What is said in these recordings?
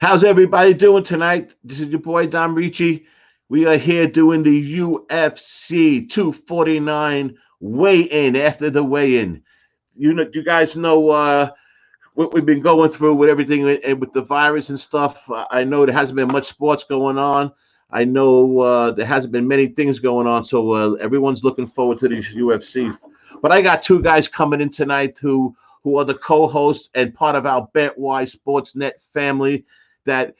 How's everybody doing tonight? This is your boy Dom Ricci. We are here doing the UFC 249 weigh-in after the weigh-in. You guys know what we've been going through with everything and with the virus and stuff. I know there hasn't been much sports going on. I know there hasn't been many things going on, so everyone's looking forward to this UFC. But I got two guys coming in tonight who are the co-hosts and part of our BetWise Sportsnet family. That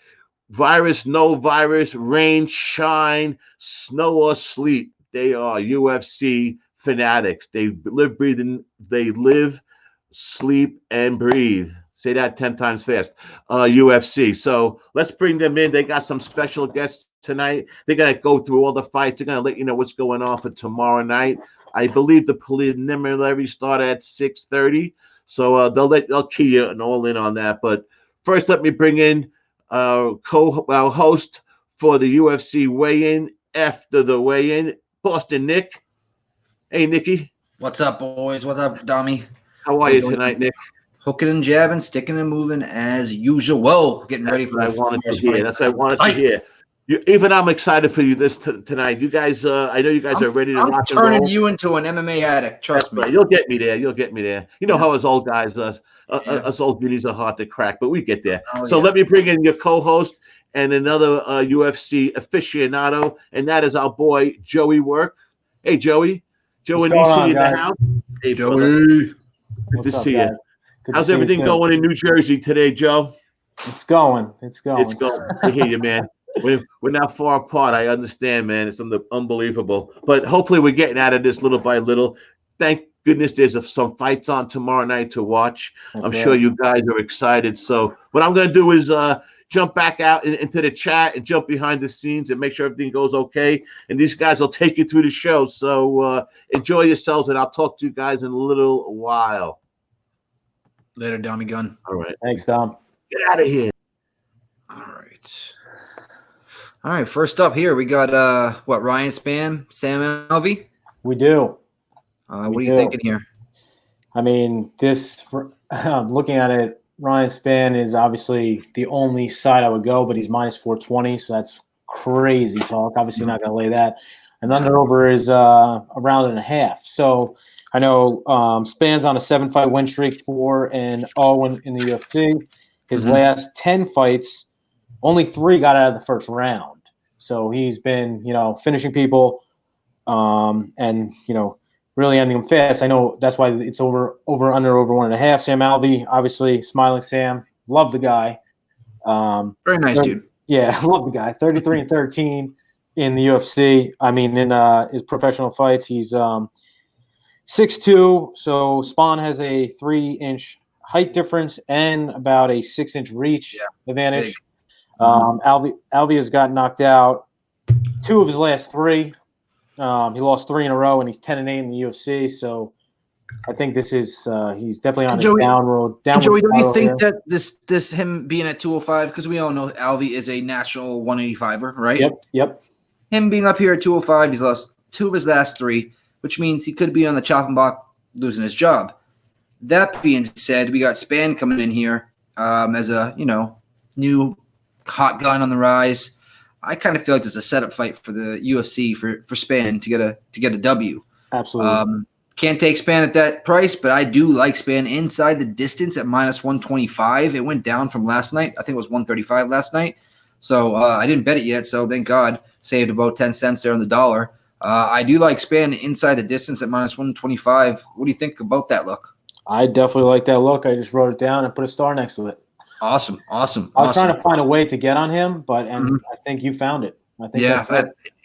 virus, no virus, rain, shine, snow or sleet, they are UFC fanatics. They live, sleep, and breathe. Say that 10 times fast. UFC. So let's bring them in. They got some special guests tonight. They're gonna go through all the fights. They're gonna let you know what's going on for tomorrow night. I believe the preliminary start at 6:30. So they'll key you and all in on that. But first, let me bring in host for the UFC weigh-in after the weigh-in, Boston Nick. Hey, Nicky. What's up, boys? What's up, Dommy? How are you tonight, Nick? Hooking and jabbing, sticking and moving as usual. Getting ready for That's what I wanted to hear. That's what I wanted to hear. Even I'm excited for you tonight. You guys, I know you guys are ready to rock and roll. I'm turning you into an MMA addict. Trust me. Right. You'll get me there. You know how us old guys, us old beauties are hard to crack, but we get there. Let me bring in your co-host and another UFC aficionado, and that is our boy Joey Werk. Hey, Joey. Joe and DC in the house. Hey, Joey. Good to see you. How's everything going in New Jersey today, Joe? It's going. I hear you, man. We're not far apart. I understand, man. It's unbelievable. But hopefully we're getting out of this little by little. Thank goodness there's some fights on tomorrow night to watch. I'm sure you guys are excited. So what I'm going to do is jump back out into the chat and jump behind the scenes and make sure everything goes okay. And these guys will take you through the show. So enjoy yourselves, and I'll talk to you guys in a little while. Later, Dommy Gun. All right. Thanks, Dom. Get out of here. All right. First up here, we got Ryan Spann, Sam Alvey? We do. What are you thinking here? I mean, looking at it, Ryan Spann is obviously the only side I would go, but he's minus 420, so that's crazy talk. Obviously not going to lay that. And under-over is a round and a half. So I know Spann's on a 7-fight win streak, 4-0 in the UFC. His last 10 fights, only 3 got out of the first round. So he's been, finishing people and, really ending them fast. I know that's why it's over 1.5. Sam Alvey, obviously, smiling Sam. Love the guy. Very nice dude. Yeah, love the guy. 33-13 in the UFC. I mean, in his professional fights, he's 6'2". So Spawn has a 3-inch height difference and about a 6-inch reach advantage. Alvey has got knocked out 2 of his last 3. He lost 3 in a row, and he's 10-8 in the UFC. So I think this is he's definitely on a downward. Joey, do you think that this him being at 205, because we all know Alvey is a natural 185er, right? Yep. Him being up here at 205, he's lost 2 of his last 3, which means he could be on the chopping block losing his job. That being said, we got Spann coming in here as a new hot gun on the rise. I kind of feel like there's a setup fight for the UFC for Spann to get a W. Absolutely. Can't take Spann at that price, but I do like Spann inside the distance at minus 125. It went down from last night. I think it was 135 last night. So I didn't bet it yet, so thank God. Saved about 10 cents there on the dollar. I do like Spann inside the distance at minus 125. What do you think about that look? I definitely like that look. I just wrote it down and put a star next to it. Awesome. I was trying to find a way to get on him, but I think you found it. I think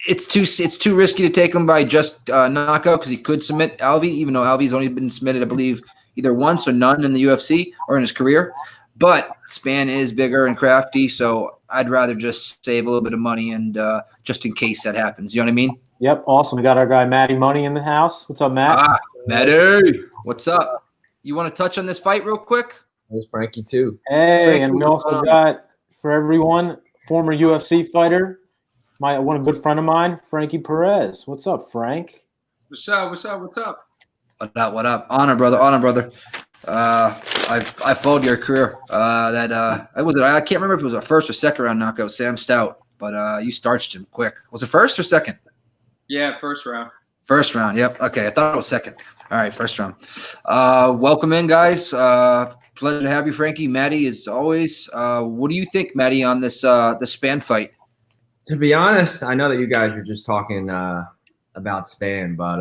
it's too risky to take him by just knockout because he could submit Alvey, even though Alvey's only been submitted, I believe, either once or none in the UFC or in his career. But Spann is bigger and crafty, so I'd rather just save a little bit of money and just in case that happens. You know what I mean? Yep. Awesome. We got our guy MattMoney in the house. What's up, Matt? Matty. What's up? You want to touch on this fight real quick? There's Frankie too. Hey, Frankie, and we also got, for everyone, former UFC fighter, one good friend of mine, Frankie Perez. What's up, Frank? What's up? What up? Honor, brother. I followed your career. I can't remember if it was a first or second round knockout, Sam Stout, but you starched him quick. Was it first or second? Yeah, first round. First round. Yep. Okay, I thought it was second. All right, first round. Welcome in, guys. Pleasure to have you, Frankie. Matty, as always. What do you think, Matty, on this the Spann fight? To be honest, I know that you guys were just talking about Spann, but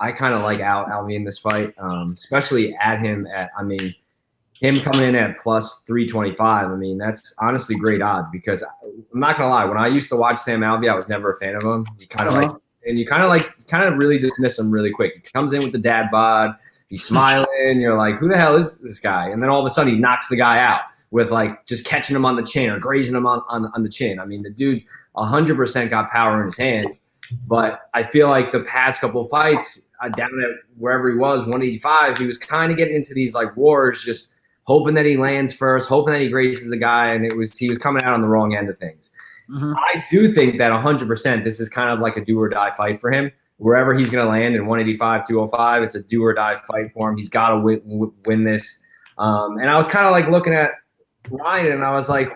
I kind of like Alvey in this fight, especially at him at, I mean, him coming in at plus 325. I mean, that's honestly great odds because I'm not gonna lie. When I used to watch Sam Alvey, I was never a fan of him. You kind of really dismiss him really quick. He comes in with the dad bod, he's smiling. You're like, who the hell is this guy? And then all of a sudden, he knocks the guy out with like just catching him on the chin or grazing him on the chin. I mean, the dude's 100% got power in his hands. But I feel like the past couple of fights, down at wherever he was, 185, he was kind of getting into these like wars, just hoping that he lands first, hoping that he grazes the guy, and he was coming out on the wrong end of things. Mm-hmm. I do think that 100% this is kind of like a do or die fight for him. Wherever he's going to land in 185, 205, it's a do or die fight for him. He's got to win this. And I was kind of like looking at Ryan, and I was like,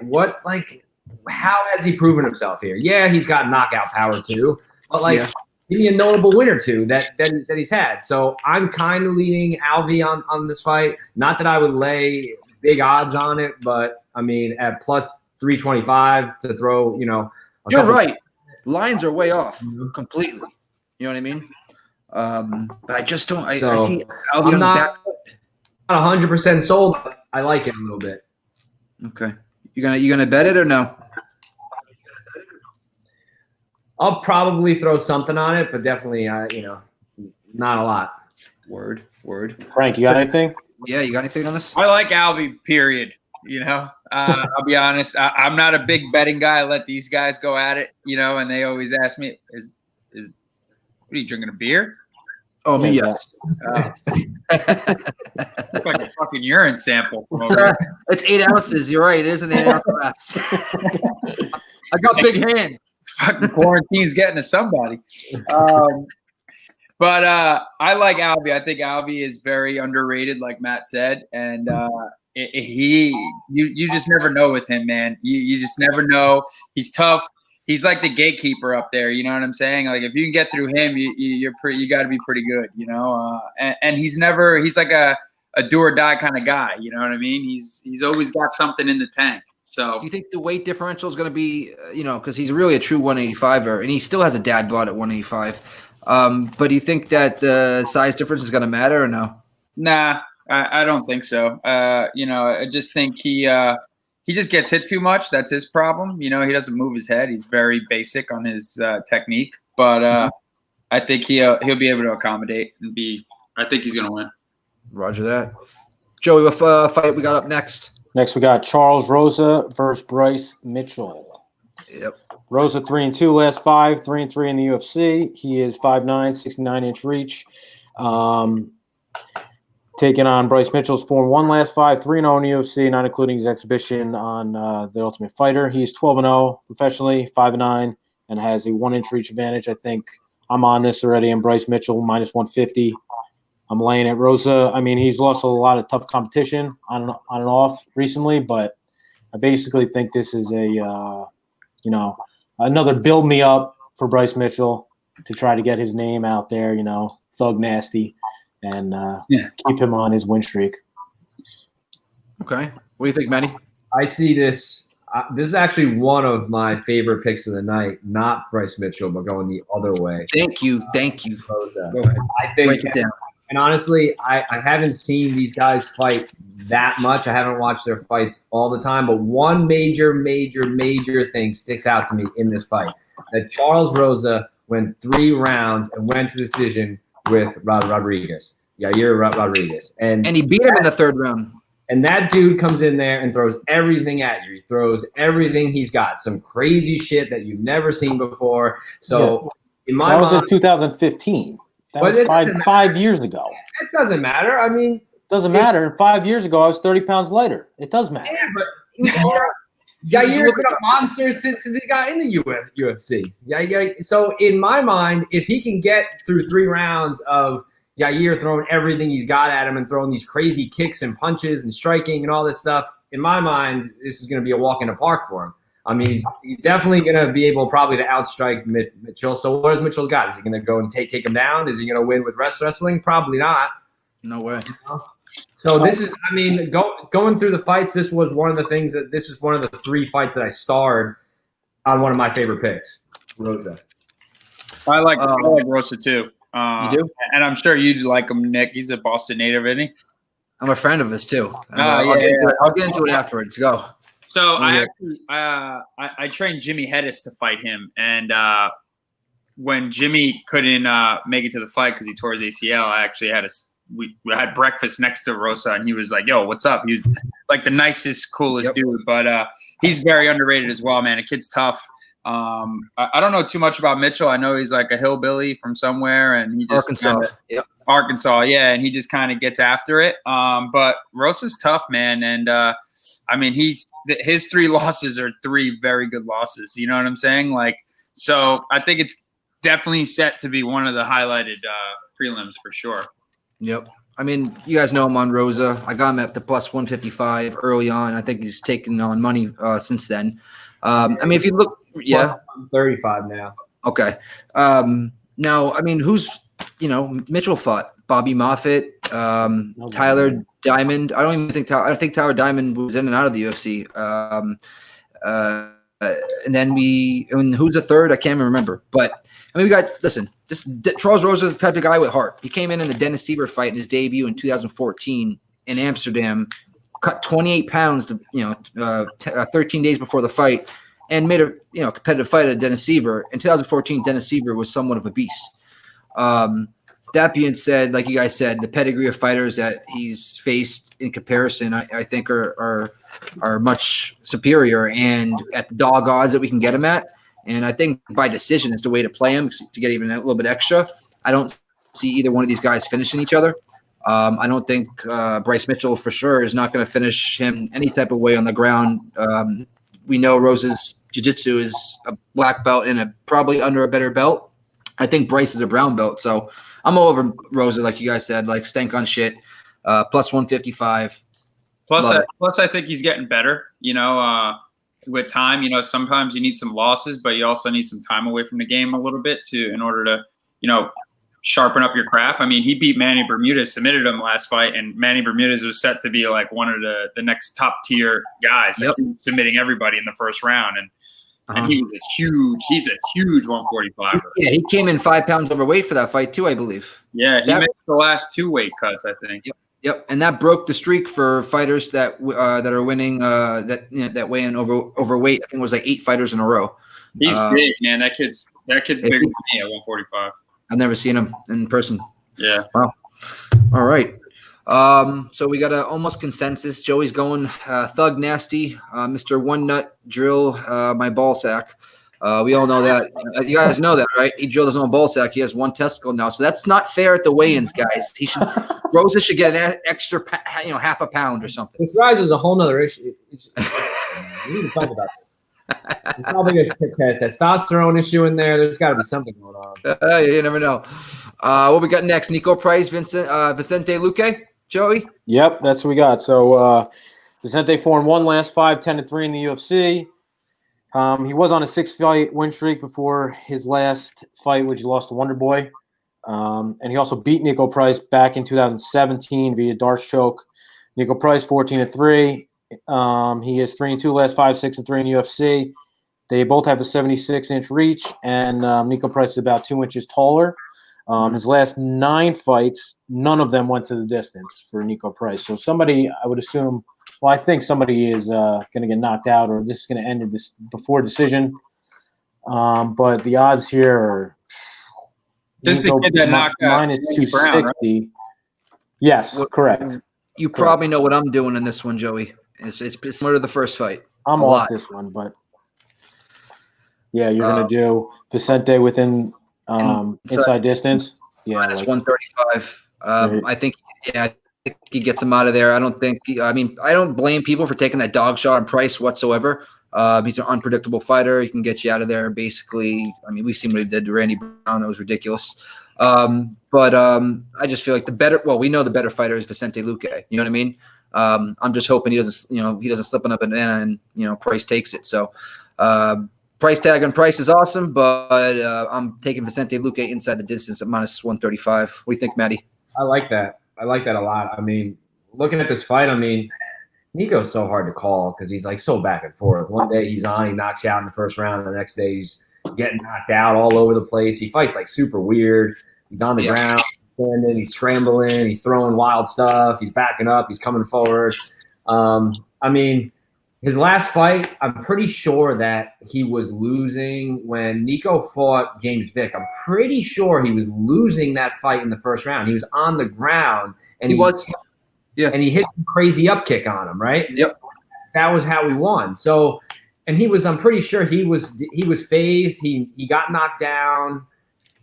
how has he proven himself here? Yeah, he's got knockout power too, but give me a notable win or two that he's had. So I'm kind of leaning Alvey on this fight. Not that I would lay big odds on it, but I mean at plus 325 to throw, You're right. Lines are way off completely. You know what I mean? But I just don't. I see Alvey I'm not 100% sold. I like it a little bit. Okay, you gonna bet it or no? I'll probably throw something on it, but definitely, not a lot. Word. Frank, you got anything? Yeah, you got anything on this? I like Alvey, period. I'll be honest. I'm not a big betting guy. I let these guys go at it, and they always ask me, "Is what are you drinking, a beer?" Oh, me, yes. Look like a fucking urine sample from over here. It's 8 ounces. You're right. It is an 8-ounce glass. I got big hands. Fucking quarantine's getting to somebody. But I like Alvey. I think Alvey is very underrated, like Matt said, and you just never know with him, man. You just never know. He's tough. He's like the gatekeeper up there. You know what I'm saying? Like if you can get through him, you got to be pretty good. And he's like a do or die kind of guy. You know what I mean? He's always got something in the tank. So do you think the weight differential is going to be, because he's really a true 185er, and he still has a dad bod at 185. But do you think that the size difference is going to matter or no? Nah, I don't think so. I just think he just gets hit too much. That's his problem. He doesn't move his head. He's very basic on his technique. But I think he'll be able to accommodate and I think he's going to win. Roger that. Joey, what fight we got up next? Next, we got Charles Rosa versus Bryce Mitchell. Yep. Rosa 3-2 last 5, 3-3 in the UFC. He is 5'9", 69-inch reach. Taking on Bryce Mitchell's 4-1 last 5, 3-0 in the UFC, not including his exhibition on The Ultimate Fighter. He's 12-0 professionally, 5'9", and has a 1-inch reach advantage. I think I'm on this already, and Bryce Mitchell minus 150. I'm laying at Rosa. I mean, he's lost a lot of tough competition on and off recently, but I basically think this is another build me up for Bryce Mitchell to try to get his name out there, thug nasty, and keep him on his win streak. Okay. What do you think, Manny? I see this. This is actually one of my favorite picks of the night, not Bryce Mitchell, but going the other way. Thank you. Rosa. Go ahead. I think break it down. And honestly, I haven't seen these guys fight that much. I haven't watched their fights all the time. But one major thing sticks out to me in this fight. That Charles Rosa went 3 rounds and went to decision with Rodriguez. Yair Rodriguez. And he beat him in the 3rd round. And that dude comes in there and throws everything at you. He throws everything he's got. Some crazy shit that you've never seen before. So in my mind, that was in 2015. That was 5 years ago. It doesn't matter. I mean, it doesn't matter. 5 years ago, I was 30 pounds lighter. It does matter. Yeah, but Yair's been a monster since he got in the UFC. Yeah. So in my mind, if he can get through 3 rounds of Yair throwing everything he's got at him and throwing these crazy kicks and punches and striking and all this stuff. In my mind, this is going to be a walk in the park for him. I mean, he's definitely going to be able probably to outstrike Mitchell. So what has Mitchell got? Is he going to go and take him down? Is he going to win with wrestling? Probably not. No way. So this is, I mean, going through the fights, this was one of the things this is one of the 3 fights that I starred on one of my favorite picks, Rosa. I like Rosa too. You do? And I'm sure you'd like him, Nick. He's a Boston native, isn't he? I'm a friend of his too. I'll get into it afterwards. Go. So I trained Jimmy Hedis to fight him, and when Jimmy couldn't make it to the fight because he tore his ACL, I actually we had breakfast next to Rosa, and he was like, "Yo, what's up?" He was like the nicest, coolest dude, but he's very underrated as well, man. The kid's tough. I don't know too much about Mitchell. I know he's like a hillbilly from somewhere, and he just Arkansas, yeah, and he just kind of gets after it. But Rosa's tough, man, and I mean, his 3 losses are 3 very good losses. You know what I'm saying? Like, so I think it's definitely set to be one of the highlighted prelims for sure. Yep. I mean, you guys know him on Rosa. I got him at the plus 155 early on. I think he's taken on money since then. I mean, if you look, yeah, I'm 35 now. Okay. Now, I mean, Mitchell fought Bobby Moffitt, Tyler Diamond. I don't think Tyler Diamond was in and out of the UFC. And then who's the third? I can't even remember. But I mean, Charles Rosa is the type of guy with heart. He came in the Dennis Siver fight in his debut in 2014 in Amsterdam, cut 28 pounds 13 days before the fight, and made a competitive fight at Dennis Siver. In 2014, Dennis Siver was somewhat of a beast. That being said, like you guys said, the pedigree of fighters that he's faced in comparison, I think are much superior, and at the dog odds that we can get him at. And I think by decision is the way to play him to get even a little bit extra. I don't see either one of these guys finishing each other. I don't think Bryce Mitchell for sure is not going to finish him any type of way on the ground. We know Rosa's jiu-jitsu is a black belt and probably under a better belt. I think Bryce is a brown belt. So I'm all over Rosa, like you guys said, like stank on shit, plus 155. Plus, I think he's getting better, with time. Sometimes you need some losses, but you also need some time away from the game a little bit in order to, sharpen up your craft. I mean, he beat Manny Bermudez, submitted him last fight, and Manny Bermudez was set to be like one of the next top tier guys. Yep. Like, submitting everybody in the first round, and he's a huge 145er. Yeah, he came in 5 pounds overweight for that fight too, I believe. Yeah, he made the last 2 weight cuts, I think. Yep, and that broke the streak for fighters that are winning that weigh in overweight. I think it was like 8 fighters in a row. He's big, man. That kid's bigger than me at 145. I've never seen him in person. Yeah. Wow. All right. So we got a almost consensus. Joey's going thug nasty, Mr. One Nut drill my ball sack. We all know that. You guys know that, right? He drilled his own ball sack. He has 1 testicle now, so that's not fair at the weigh-ins, guys. Rosa should get an extra, half a pound or something. This rise is a whole nother issue. We need to talk about this. There's probably a testosterone issue in there. There's got to be something going on. You never know. What we got next? Nico Price, Vicente Luque, Joey? Yep, that's what we got. So Vicente 4-1 last 5, 10-3 in the UFC. He was on a 6-fight win streak before his last fight, which he lost to Wonder Boy. And he also beat Nico Price back in 2017 via darts choke. Nico Price 14-3. He is 3-2 last 5, 6-3 in UFC. They both have a 76-inch reach, and Nico Price is about 2 inches taller. His last 9 fights, none of them went to the distance for Nico Price. So somebody, I would assume, I think somebody is going to get knocked out, or this is going to end this before decision. But the odds here are this is the kid that knocked out minus 260. Right? Yes, correct. You probably know what I'm doing in this one, Joey. It's similar to the first fight. I'm off this one, but yeah, you're going to do Vicente within inside distance. Yeah, minus 135. I think he gets him out of there. I don't blame people for taking that dog shot on Price whatsoever. He's an unpredictable fighter. He can get you out of there basically. I mean, we've seen what he did to Randy Brown. That was ridiculous. But I just feel like we know the better fighter is Vicente Luque. You know what I mean? I'm just hoping he doesn't slip on a banana and, Price takes it. So price tag on Price is awesome, but I'm taking Vicente Luque inside the distance at minus 135. What do you think, Matty? I like that. I like that a lot. I mean, looking at this fight, Nico's so hard to call because he's like so back and forth. One day he's on, he knocks you out in the first round, and the next day he's getting knocked out all over the place. He fights like super weird. He's on the ground, standing, he's scrambling, he's throwing wild stuff, he's backing up, he's coming forward. His last fight, I'm pretty sure that he was losing when Nico fought James Vick. I'm pretty sure he was losing that fight in the first round. He was on the ground and he hit some crazy up kick on him, right? Yep. That was how he won. So, and I'm pretty sure he was phased. He got knocked down.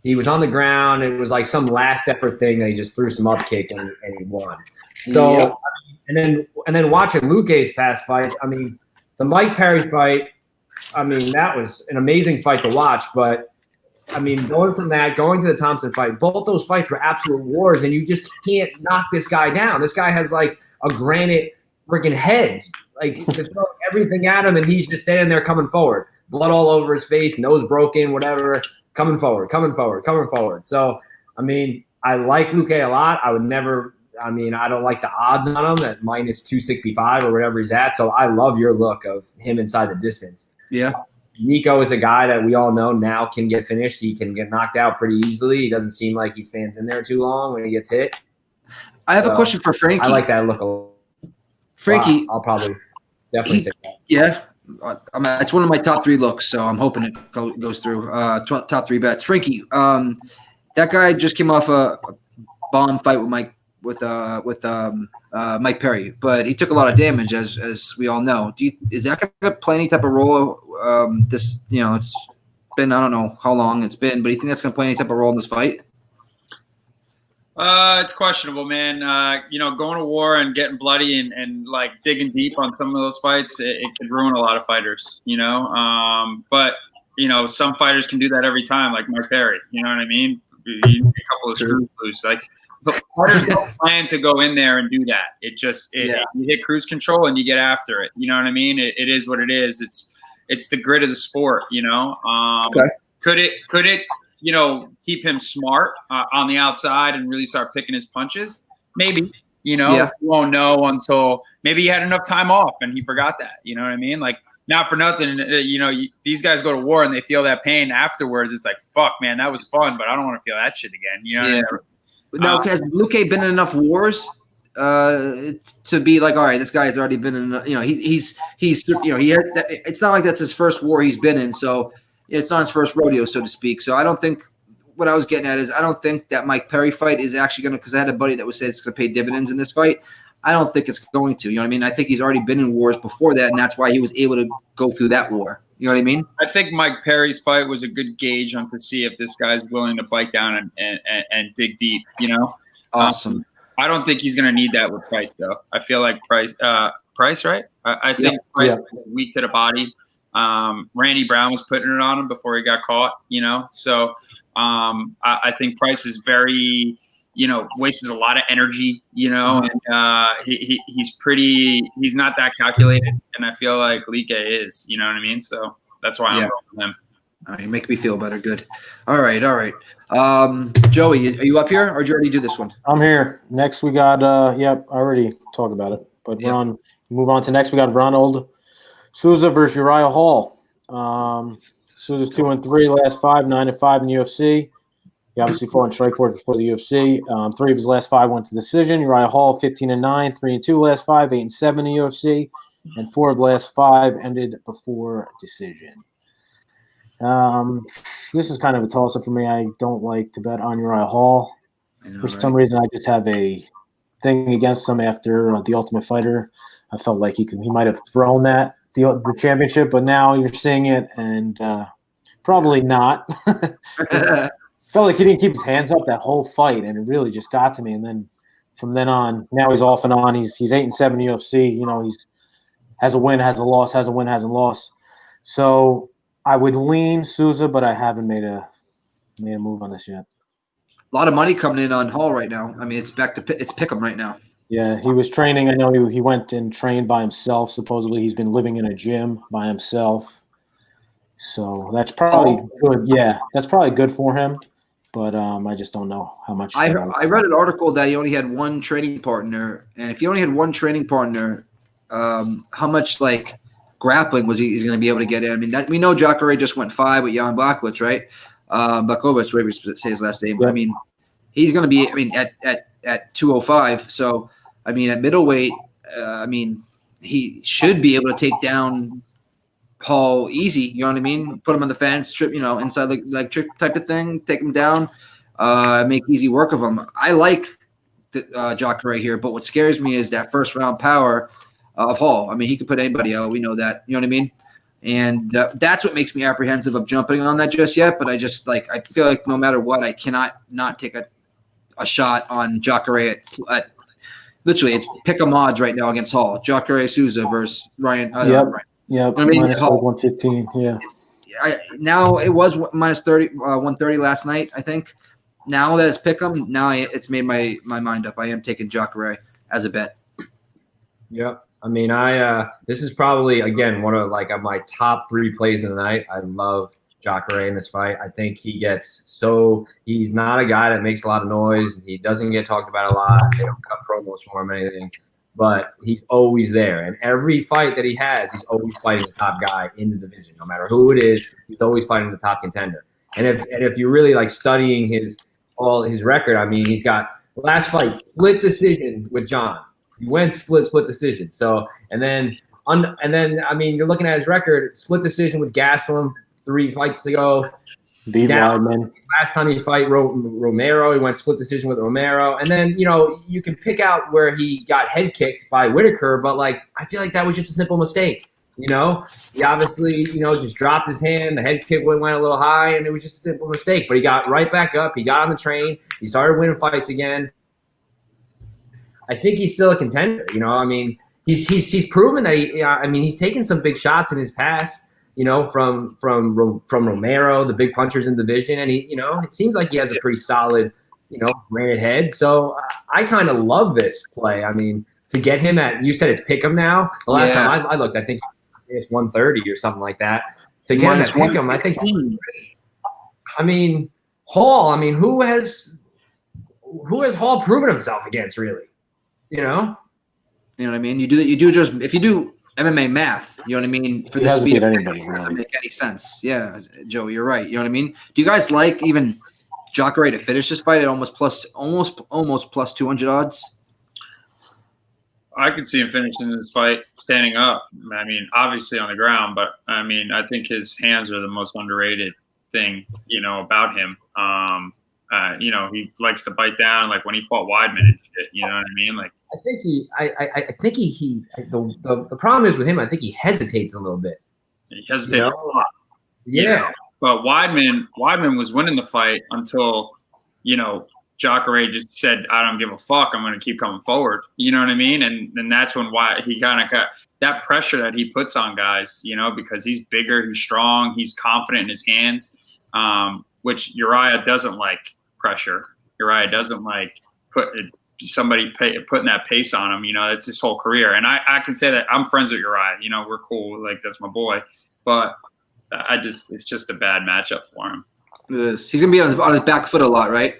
He was on the ground. It was like some last effort thing that he just threw some up kick and he won. So, and then watching Luque's past fights, the Mike Perry fight, that was an amazing fight to watch. But going from that, going to the Thompson fight, both those fights were absolute wars, and you just can't knock this guy down. This guy has like a granite freaking head, like to throw everything at him, and he's just standing there coming forward, blood all over his face, nose broken, whatever, coming forward. So, I like Luque a lot. I would never. I don't like the odds on him at minus 265 or whatever he's at. So I love your look of him inside the distance. Yeah. Nico is a guy that we all know now can get finished. He can get knocked out pretty easily. He doesn't seem like he stands in there too long when he gets hit. I have a question for Frankie. I like that look a lot. Frankie. I'll probably definitely take that. Yeah. It's one of my top 3 looks, so I'm hoping it goes through. Top 3 bets. Frankie, that guy just came off a bomb fight with Mike Perry, but he took a lot of damage, as we all know. Is that going to play any type of role? It's been, I don't know how long it's been, but do you think that's going to play any type of role in this fight? It's questionable, man. Going to war and getting bloody and like digging deep on some of those fights, it could ruin a lot of fighters, but some fighters can do that every time, like Mike Perry, you know what I mean? You get a couple of screws loose, like. The fighters don't plan to go in there and do that. You hit cruise control and you get after it. You know what I mean? It is what it is. It's the grit of the sport. Okay. Could it keep him smart on the outside and really start picking his punches? Maybe. You won't know until maybe he had enough time off and he forgot that. You know what I mean? Like, not for nothing. These guys go to war and they feel that pain afterwards. It's like, fuck, man, that was fun, but I don't want to feel that shit again. You know what I mean? Now, has Luque been in enough wars to be like, all right, this guy has already been in, it's not like that's his first war he's been in. So it's not his first rodeo, so to speak. So I don't think what I was getting at is I don't think that Mike Perry fight is actually going to, because I had a buddy that was saying it's going to pay dividends in this fight. I don't think it's going to, you know what I mean? I think he's already been in wars before that, and that's why he was able to go through that war. You know what I mean? I think Mike Perry's fight was a good gauge on to see if this guy's willing to bite down and dig deep, Awesome. I don't think he's going to need that with Price, though. I feel like Price, right? I think Price is weak to the body. Randy Brown was putting it on him before he got caught, So I think Price is very, wastes a lot of energy, and he's not that calculated. And I feel like Luque is, you know what I mean? So that's why I'm going with him. All right, you make me feel better. Good. All right. Joey, are you up here or did you already do this one? I'm here. Next we got, I already talked about it. But move on to next. We got Ronald Souza versus Uriah Hall. Souza's 2-3, last 5, 9-5 in the UFC. He obviously fought in Strikeforce before the UFC. 3 of his last 5 went to decision. Uriah Hall, 15-9, 3-2 last 5, 8-7 in the UFC, and 4 of the last 5 ended before decision. This is kind of a toss-up for me. I don't like to bet on Uriah Hall. For some reason, I just have a thing against him after the Ultimate Fighter. I felt like he might have thrown the championship, but now you're seeing it, and probably not. Felt like he didn't keep his hands up that whole fight, and it really just got to me. And then from then on, now he's off and on. He's 8-7 UFC. He's has a win, has a loss, has a win, has a loss. So I would lean Souza, but I haven't made a move on this yet. A lot of money coming in on Hall right now. I mean, it's back to it's pick 'em right now. Yeah, he was training. I know he went and trained by himself. Supposedly, he's been living in a gym by himself. So that's probably good. Yeah, that's probably good for him. But I just don't know how much. I read an article that he only had one training partner, and if he only had one training partner, how much like grappling was he's going to be able to get in? I mean, we know Jacare just went 5 with Jan Blachowicz, right? Blachowicz, whatever you say his last name. Yep. I mean, he's going to be. I mean, at 205. So I mean, at middleweight, I mean, he should be able to take down Hall easy. You know what I mean? Put him on the fence, trip, inside like trick type of thing, take him down, make easy work of him. I like Jacare here, but what scares me is that first round power of Hall. I mean, he could put anybody out. We know that. You know what I mean? And that's what makes me apprehensive of jumping on that just yet. But I just I feel like no matter what, I cannot not take a shot on Jacare at literally it's pick 'em odds right now against Hall. Jacare Souza versus Ryan. Yep. I mean, minus like 115. Yeah. Now it was minus 130 last night, I think. Now that it's pick 'em, now it's made my mind up. I am taking Jacare as a bet. Yep. I mean, this is probably again one of my top 3 plays of the night. I love Jacare in this fight. I think he's not a guy that makes a lot of noise. He doesn't get talked about a lot. They don't cut promos for him or anything. But he's always there. And every fight that he has, he's always fighting the top guy in the division. No matter who it is, he's always fighting the top contender. And if you're really studying his record, I mean, he's got last fight, split decision with John. He went split decision. So and then I mean, you're looking at his record, split decision with Gastelum 3 fights ago. Beat Weidman. Last time he fight Romero, he went split decision with Romero. And then, you can pick out where he got head kicked by Whitaker, but I feel like that was just a simple mistake. He obviously, just dropped his hand. The head kick went a little high, and it was just a simple mistake. But he got right back up. He got on the train. He started winning fights again. I think he's still a contender. I mean, he's proven that he's taken some big shots in his past. From Romero, the big punchers in the division, and it seems like he has a pretty solid, granite head. So I kind of love this play. I mean, to get him you said it's pick 'em now. The last time I looked, I think it's 130 or something like that. To get him at pick 'em, I think. I mean, Hall. I mean, who has Hall proven himself against, really? You know what I mean? You do just if you do MMA math, you know what I mean? For this to be anybody, it doesn't make any sense. Yeah, Joe, you're right. You know what I mean? Do you guys like even Jacare to finish this fight at almost plus 200 odds? I could see him finishing this fight standing up. I mean, obviously on the ground, but I mean, I think his hands are the most underrated thing, about him. He likes to bite down, like when he fought Weidman and shit. You know what I mean? I think the problem is with him. I think he hesitates a little bit. He hesitates a lot. Yeah. But Weidman was winning the fight until, Jacare just said, "I don't give a fuck. I'm going to keep coming forward." You know what I mean? And that's when he kind of got that pressure that he puts on guys. Because he's bigger, he's strong, he's confident in his hands. Which Uriah doesn't like pressure. Uriah doesn't like putting that pace on him. It's his whole career. And I can say that I'm friends with Uriah. We're cool. That's my boy. But it's just a bad matchup for him. It is. He's going to be on his back foot a lot, right?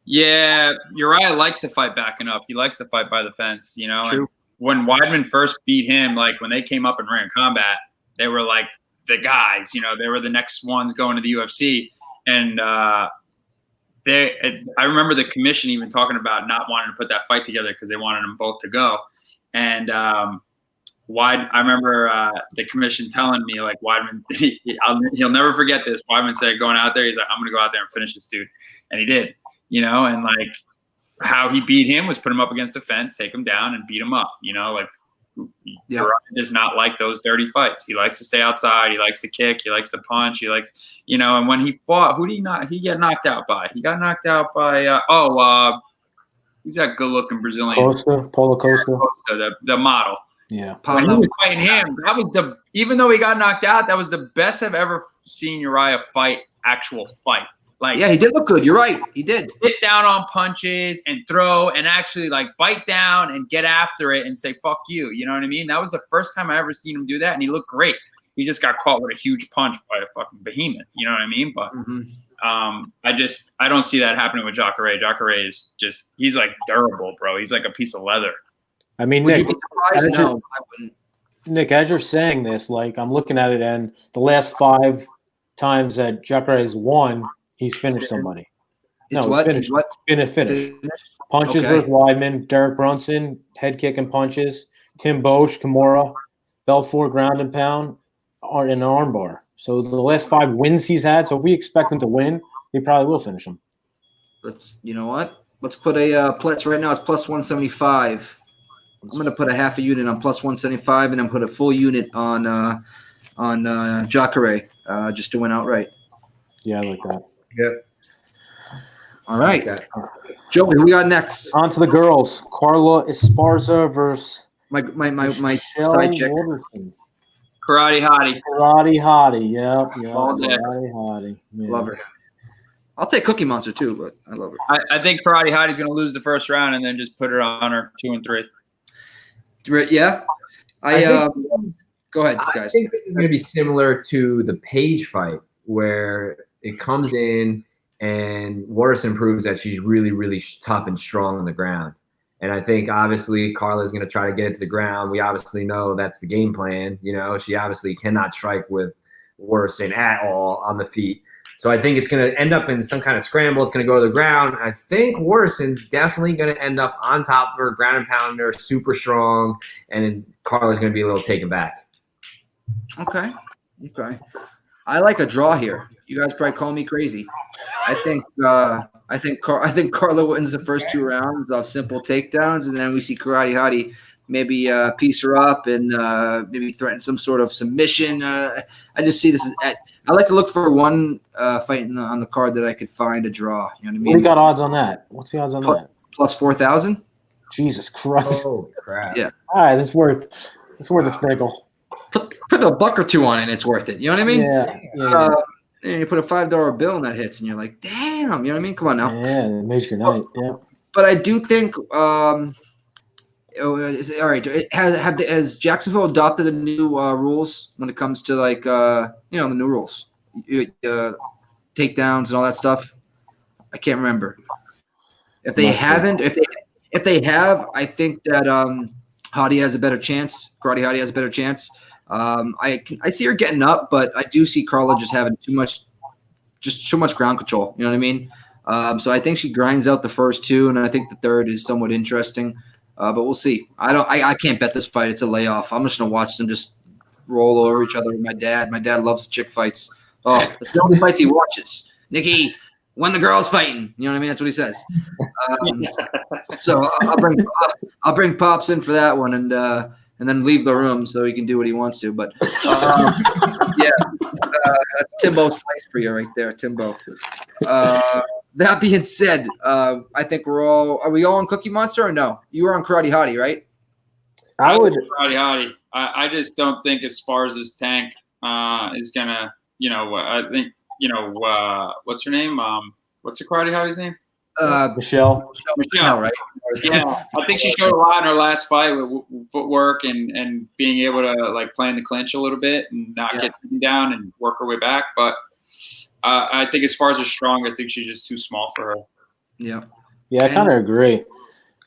Yeah. Uriah likes to fight backing up. He likes to fight by the fence, True. And when Weidman first beat him, when they came up and ran combat, they were the guys, they were the next ones going to the UFC. And I remember the commission even talking about not wanting to put that fight together because they wanted them both to go. And I remember the commission telling me Weidman, he'll never forget this. Weidman said going out there, he's like, "I'm going to go out there and finish this dude," and he did. And how he beat him was put him up against the fence, take him down, and beat him up. Uriah does not like those dirty fights. He likes to stay outside. He likes to kick. He likes to punch. He likes, and when he fought, who did he get knocked out by? He got knocked out by, who's that good looking Brazilian? Paulo Costa. The model. Yeah. When he was fighting him, that was even though he got knocked out, that was the best I've ever seen Uriah actual fight. Like, Yeah, he did look good. You're right. He did. Hit down on punches and throw and actually like bite down and get after it and say, fuck you. You know what I mean? That was the first time I ever seen him do that. And he looked great. He just got caught with a huge punch by a fucking behemoth. You know what I mean? But I don't see that happening with Jacare. Jacare is just, he's like durable, bro. He's like a piece of leather. I mean, Would Nick, you be surprised? No, I wouldn't. Nick, as you're saying this, like I'm looking at it, and the last 5 times that Jacare has won, he's finished somebody. It's No, what? he's finished. It's what? Finish. Finished? Punches Okay. versus Weidman, Derek Brunson, head kick and punches, Tim Bosch, Kimura, Belfort, ground and pound, or an armbar. So the last 5 wins he's had. So if we expect him to win, he probably will finish him. You know what? Let's put a plus right now. It's plus 175. I'm going to put a half a unit on plus 175, and then put a full unit on Jacare, just to win outright. Yeah, I like that. Yep. All right, Okay. Joey, who we got next? On to the girls. Carla Esparza versus My Michelle side chick. Waterson. Karate hottie. Karate hottie. Yep. All day. Karate hottie. Yeah. Love her. I'll take Cookie Monster too, but I love her. I think Karate hottie's going to lose the first round and then just put her on her 2 and 3. Yeah, go ahead, I guys. think this is going to be similar to the Page fight, where it comes in and Waterson proves that she's really, really tough and strong on the ground. And I think obviously Carla's going to try to get it to the ground. We obviously know that's the game plan. You know, she obviously cannot strike with Waterson at all on the feet. So I think it's going to end up in some kind of scramble. It's going to go to the ground. I think Waterson's definitely going to end up on top of her, ground and pounder, super strong, and Carla's going to be a little taken back. Okay. I like a draw here. You guys probably call me crazy. I think Carla wins the first 2 rounds off simple takedowns, and then we see Karate Hottie maybe piece her up and maybe threaten some sort of submission. I just see this as I like to look for one fight on the card that I could find a draw. You know what I What mean? do you got odds on that? What's the odds on that? Plus 4,000. Jesus Christ. Oh, crap. Yeah. All right, it's worth a sprinkle. Put a buck or 2 on it, and it's worth it. You know what I mean? Yeah. And you put a $5 bill and that hits, and you're like, damn. You know what I mean? Come on now. Yeah, it makes your night. Yeah. But I do think, all right. Has Jacksonville adopted the new rules when it comes to the new rules, takedowns and all that stuff? I can't remember. If they haven't, if they have, I think that Hottie has a better chance. Karate Hottie has a better chance. I see her getting up, but I do see Carla just having too much ground control. You know what I mean? So I think she grinds out the first 2, and I think the third is somewhat interesting. But we'll see. I can't bet this fight. It's a layoff. I'm just gonna watch them just roll over each other with my dad. My dad loves chick fights. Oh, that's the only fights he watches. Nikki, when the girl's fighting, you know what I mean? That's what he says. So I'll bring Pops in for that one, and then leave the room so he can do what he wants to. But that's Timbo Slice for you right there, Timbo. That being said, I think are we all on Cookie Monster or no? You were on Karate Hottie, right? I would. Karate hottie. I just don't think Esparza's tank is gonna. I think what's her name? What's the Karate hottie's name? Michelle, right? Yeah, I think she showed a lot in her last fight with footwork and being able to like play in the clinch a little bit and not get beaten down and work her way back. But I think as far as strong, I think she's just too small for her. Yeah, I kind of agree.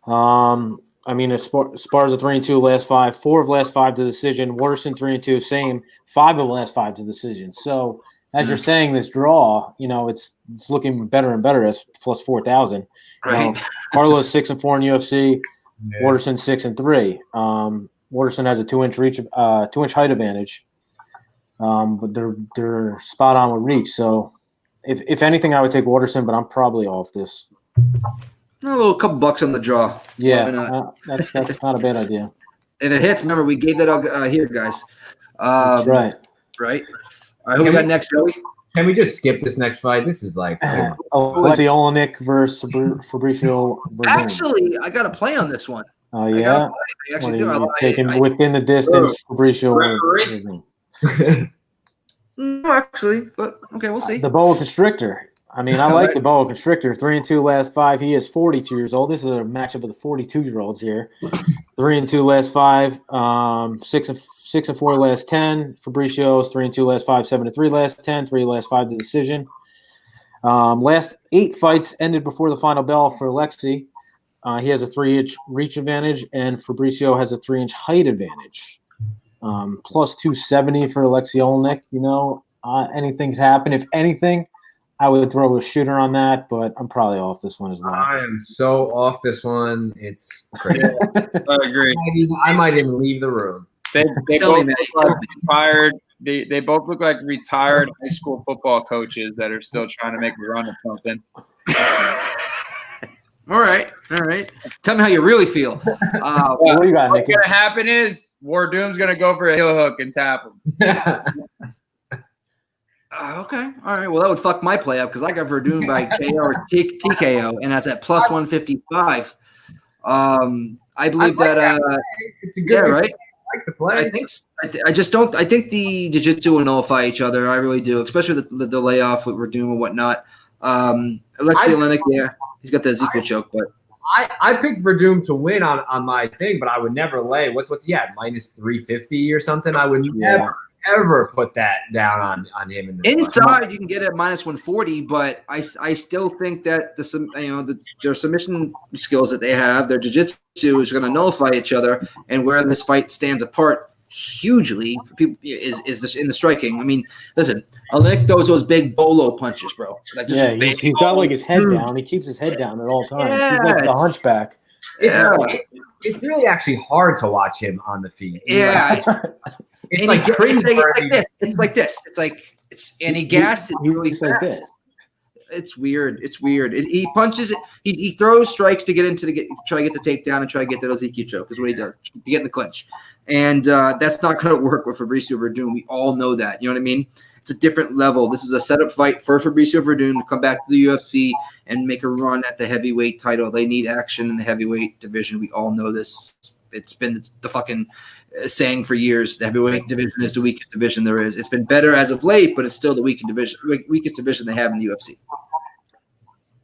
I mean, Esparza 3-2 last 5, 4 of last 5 to decision. Waterson 3-2, same 5 of last 5 to decision. So as you're saying, this draw, it's looking better and better as plus 4,000. right. Carlos 6-4 in UFC. Yeah. Waterson 6-3. Waterson has a 2-inch height advantage, but they're spot on with reach. So if anything, I would take Waterson, but I'm probably off this. A little couple bucks on the draw. Yeah, that's not a bad idea. If it hits, remember we gave that out here, guys. That's right. Right. All right, who we got next, Joey? Can we just skip this next fight? This is like Alexei Olenek versus Fabricio Verdun. Actually, I got to play on this one. Oh, yeah? I actually do. Taking within the distance, Fabricio Verdun. No, actually, but okay, we'll see. The boa constrictor. I mean, I like the boa constrictor. 3-2 last 5. He is 42 years old. This is a matchup of the 42-year-olds here. 3-2 last 5. 6-4 last 10. Fabricio's 3-2 last 5. 7-3 last 10. 3 last 5 to decision. Last 8 fights ended before the final bell for Alexi. He has a 3-inch reach advantage, and Fabricio has a 3-inch height advantage. Plus 270 for Alexi Olenek. You know, anything could happen. If anything, I would throw a shooter on that, but I'm probably off this one as well. I am so off this one. It's crazy. I agree. I might even leave the room. They both look like retired. They both look like retired high school football coaches that are still trying to make a run at something. All right. Tell me how you really feel. What do you got, What's Nicky? going to happen is Wardoom's going to go for a heel hook and tap him. Okay. All right. Well, that would fuck my play up because I got Verdun by KO or TKO, and that's at plus 155. I believe that. It's a good right. I like the play. I just don't. I think the jiu-jitsu will nullify each other. I really do, especially the layoff with Verdun and whatnot. Alexei Olenek, yeah, he's got the Ezekiel choke, but I picked Verdun to win on my thing, but I would never lay. What's he at? Minus 350 or something? I would never ever put that down on him in the inside you can get it at minus 140, but I still think that their submission skills that they have, their jiu-jitsu is going to nullify each other, and where this fight stands apart hugely for people is this in the striking. I mean, listen, Olenek throws those big bolo punches, bro. Like He's got like his head down. He keeps his head down at all times. He's like the hunchback. It's really actually hard to watch him on the feet. Yeah. It's like cringe. It's like this. And he gasses it really fast. Like this. It's weird. He punches it. He throws strikes to try to get the takedown and try to get that Ezekiel choke is what he does to get in the clinch. And that's not going to work with Fabricio Verdun. We all know that. You know what I mean? It's a different level. This is a setup fight for Fabricio Verdun to come back to the UFC and make a run at the heavyweight title. They need action in the heavyweight division. We all know this. It's been the fucking saying for years. The heavyweight division is the weakest division there is. It's been better as of late, but it's still the weakest division they have in the UFC.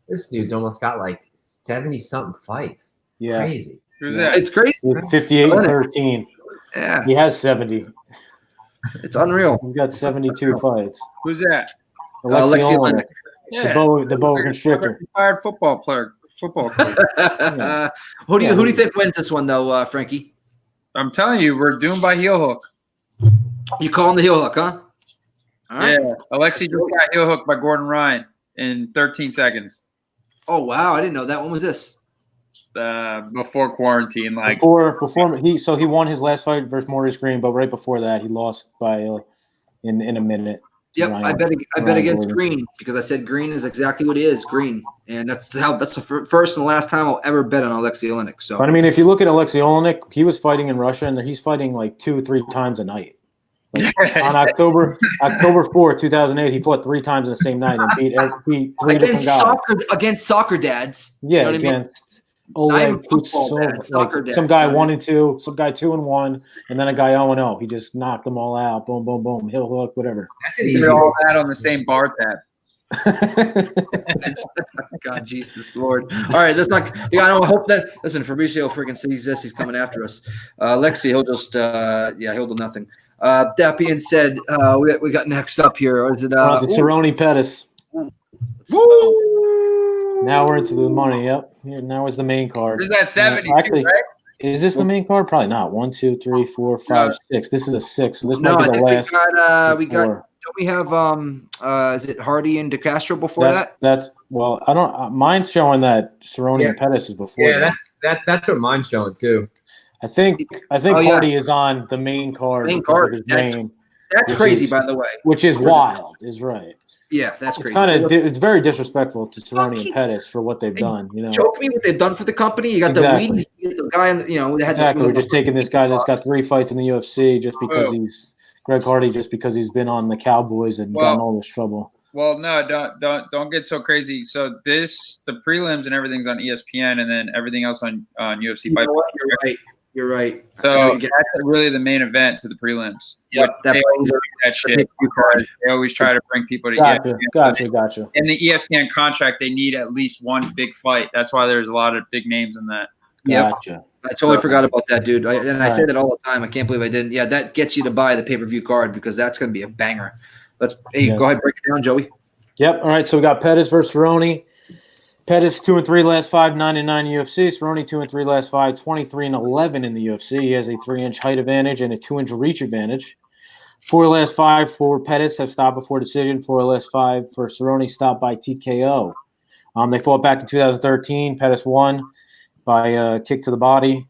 This dude's almost got like 70-something fights. Yeah. Crazy. Who's that? It's crazy. 58-13. Yeah. He has 70. It's unreal. He's got 72 fights. Who's that? Alexei Olenek, Yeah. the boa constrictor. Retired football player. Football coach. Who do you think wins this one though, Frankie? I'm telling you, we're doomed by heel hook. You call him the heel hook, huh? All right. Yeah. Alexi just got heel hooked by Gordon Ryan in 13 seconds. Oh wow, I didn't know that. When was this? Before quarantine, like Before he won his last fight versus Maurice Green, but right before that he lost by in a minute. Yep, Ryan, I bet against Gordon. Green because I said Green is exactly what he is, Green, and that's the first and last time I'll ever bet on Alexei Olenek. So, But I mean, if you look at Alexei Olenek, he was fighting in Russia, and he's fighting like 2-3 times a night. Like on October 4th, 2008, he fought 3 times in the same night and beat 3 different guys. Against soccer dads. Yeah, you know what I mean? against Oleg football dads, soccer dads, some guy right? 1-2, some guy 2-1, and then a guy 0-0. He just knocked them all out. Boom, boom, boom. Heel hook, whatever. That's an easy put all that on the same bar tab. God, Jesus, Lord. All right, let's not. Yeah, I don't hope that. Listen, Fabricio freaking sees this. He's coming after us. Lexi, he'll just. He'll do nothing. That being said, we got next up here. Is it? It's Cerrone Pettis. Woo! Now we're into the money. Yep. Here, now is the main card. Is that 72, Actually, right? Is this the main card? Probably not. 1, 2, 3, 4, 5, 6. This is a 6. So this No, might I be the think last. we got. Don't we have? Is it Hardy and DeCastro before that? That's well. I don't. Mine's showing that Cerrone and Pettis is before. Yeah, that's what mine's showing too. I think yeah. Hardy is on the main card. Main because card. of his name, That's which crazy, is- by the way. which is wild. Is right. Yeah, that's It's crazy. kind of. It's very disrespectful to Cerrone Fucking- and Pettis for what they've done. You know. Choke me what they've done for the company. You got Exactly. the weed, the guy, they had Exactly. We're just taking this guy that's got 3 fights in the UFC just because Oh. he's Greg Hardy, just because he's been on the Cowboys and gotten all this trouble. Well, no, don't get so crazy. So the prelims and everything's on ESPN, and then everything else on UFC You Fight. know what? You're right. You're right. So that's really the main event to the prelims. Yep, that brings that shit. They always try to bring people to ESPN. Gotcha. In the ESPN contract, they need at least one big fight. That's why there's a lot of big names in that. Gotcha. I totally forgot about that, dude. I say that all the time. I can't believe I didn't. Yeah, that gets you to buy the pay-per-view card because that's going to be a banger. Go ahead, break it down, Joey. Yep. All right. So we got Pettis versus Cerrone. Pettis 2-3 last 5, 9-9 UFC. Cerrone 2-3 last 5, 23-11 in the UFC. He has a 3-inch height advantage and a 2-inch reach advantage. 4 last 5 for Pettis have stopped before decision. 4 last 5 for Cerrone, stopped by TKO. They fought back in 2013. Pettis won by a kick to the body.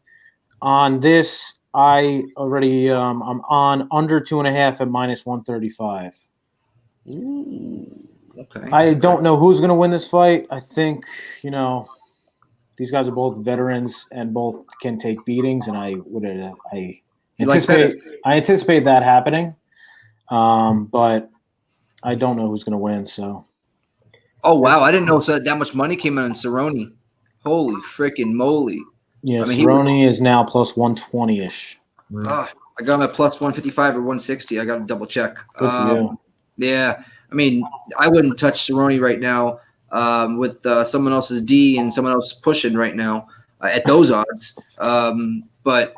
On this, I already I'm on under 2.5 at minus 135. Okay. I don't know who's going to win this fight. I think, these guys are both veterans and both can take beatings, and I anticipate that happening. But I don't know who's going to win. So. Oh wow! I didn't know that much money came in on Cerrone. Holy freaking moly! Yeah, Cerrone is now plus 120-ish. I got him at plus 155 or 160. I got to double check. Good for you. Yeah. I mean, I wouldn't touch Cerrone right now with someone else's D and someone else pushing right now at those odds. But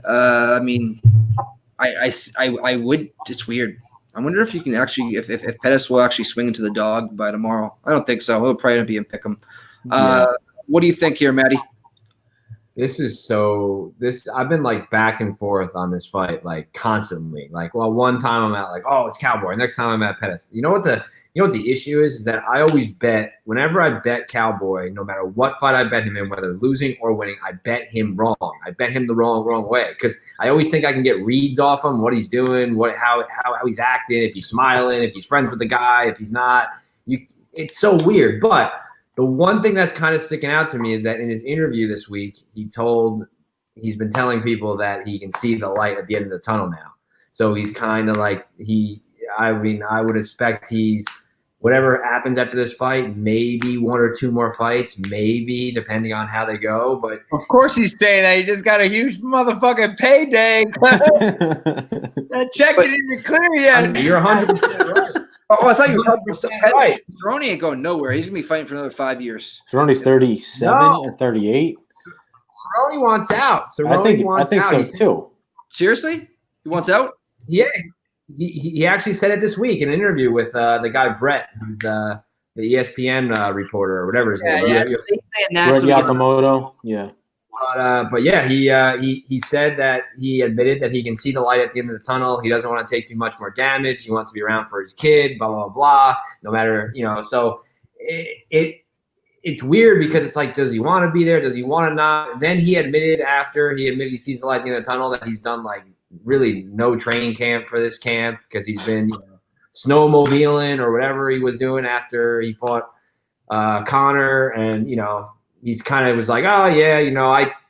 I mean, I would. It's weird. I wonder if you can actually, if Pettis will actually swing into the dog by tomorrow. I don't think so. He'll probably be in pick'em. What do you think here, Matty? I've been like back and forth on this fight like constantly. Like, well, one time I'm at like, oh, it's Cowboy. Next time I'm at Pettis. You know what the issue is that I always bet whenever I bet Cowboy, no matter what fight I bet him in, whether losing or winning, I bet him wrong. I bet him the wrong way because I always think I can get reads off him, what he's doing, how he's acting, if he's smiling, if he's friends with the guy, if he's not. It's so weird, but. The one thing that's kind of sticking out to me is that in his interview this week, he's been telling people that he can see the light at the end of the tunnel now. So he's kind of like I would expect whatever happens after this fight, maybe 1 or 2 more fights, maybe depending on how they go. But of course he's saying that. He just got a huge motherfucking payday. That check isn't clear yet. You're 100% right. Oh, I thought you were talking about right. Cerrone ain't going nowhere. He's gonna be fighting for another 5 years. Cerrone's 37 or 38. Cerrone wants out. I think so too. Seriously, he wants out. Yeah, he actually said it this week in an interview with the guy Brett, who's the ESPN reporter or whatever his name. Yeah, Brett Yakamoto. Yeah. But yeah, he said that he admitted that he can see the light at the end of the tunnel. He doesn't want to take too much more damage. He wants to be around for his kid, blah, blah, blah, no matter, so it's weird because it's like, does he want to be there? Does he want to not? And then he admitted he sees the light at the end of the tunnel that he's done like really no training camp for this camp because he's been snowmobiling or whatever he was doing after he fought Connor and, he's kind of was like, oh, yeah,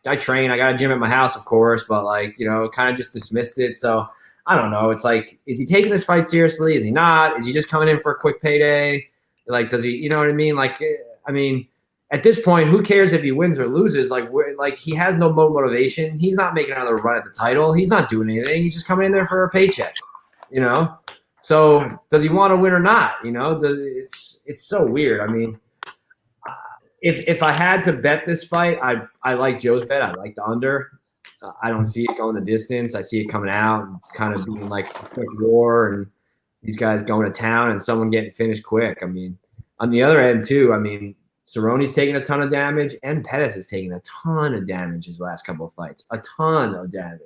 I train. I got a gym at my house, of course, but, like, kind of just dismissed it. So, I don't know. It's like, is he taking this fight seriously? Is he not? Is he just coming in for a quick payday? Like, does he – you know what I mean? Like, I mean, at this point, who cares if he wins or loses? Like, he has no motivation. He's not making another run at the title. He's not doing anything. He's just coming in there for a paycheck, So, does he want to win or not? It's so weird. I mean – If I had to bet this fight, I like Joe's bet. I like the under. I don't see it going the distance. I see it coming out and kind of being like a quick war and these guys going to town and someone getting finished quick. I mean, on the other end too, I mean, Cerrone's taking a ton of damage and Pettis is taking a ton of damage his last couple of fights. A ton of damage.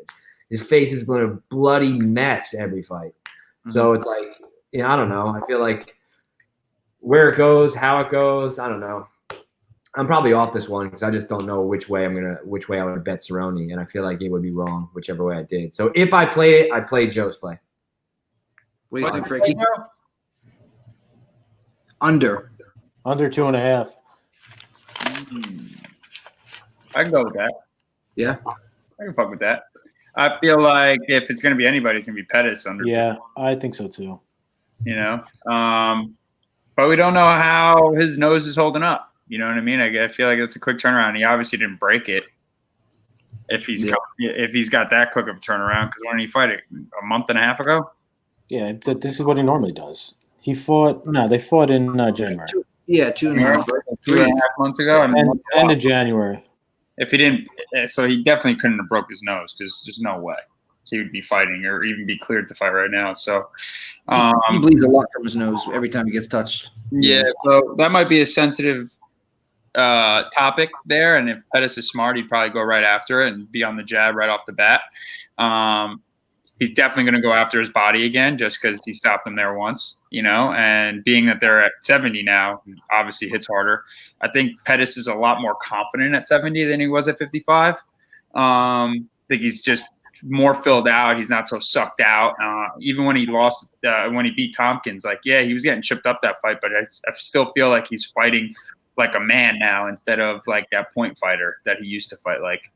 His face has been a bloody mess every fight. Mm-hmm. So it's like, I don't know. I feel like where it goes, how it goes, I don't know. I'm probably off this one because I just don't know which way I would bet Cerrone, and I feel like it would be wrong whichever way I did. So if I played it, I played Joe's play. What do you think, Frankie? Under 2.5. I can go with that. Yeah, I can fuck with that. I feel like if it's gonna be anybody, it's gonna be Pettis under. Yeah, I think so too. But we don't know how his nose is holding up. You know what I mean? I feel like it's a quick turnaround. He obviously didn't break it. if he's got that quick of a turnaround. Because when did he fight it? A month and a half ago? Yeah, this is what he normally does. They fought in January. 2.5 months ago. End of January. If he didn't, so he definitely couldn't have broke his nose because there's no way he would be fighting or even be cleared to fight right now. So he bleeds a lot from his nose every time he gets touched. Yeah, so that might be a sensitive topic there. And if Pettis is smart, he'd probably go right after it and be on the jab right off the bat. He's definitely going to go after his body again just because he stopped him there once, and being that they're at 70 now, obviously hits harder. I think Pettis is a lot more confident at 70 than he was at 55. I think he's just more filled out. He's not so sucked out. Even when he lost, when he beat Tompkins, he was getting chipped up that fight, but I still feel like he's fighting like a man now instead of like that point fighter that he used to fight like,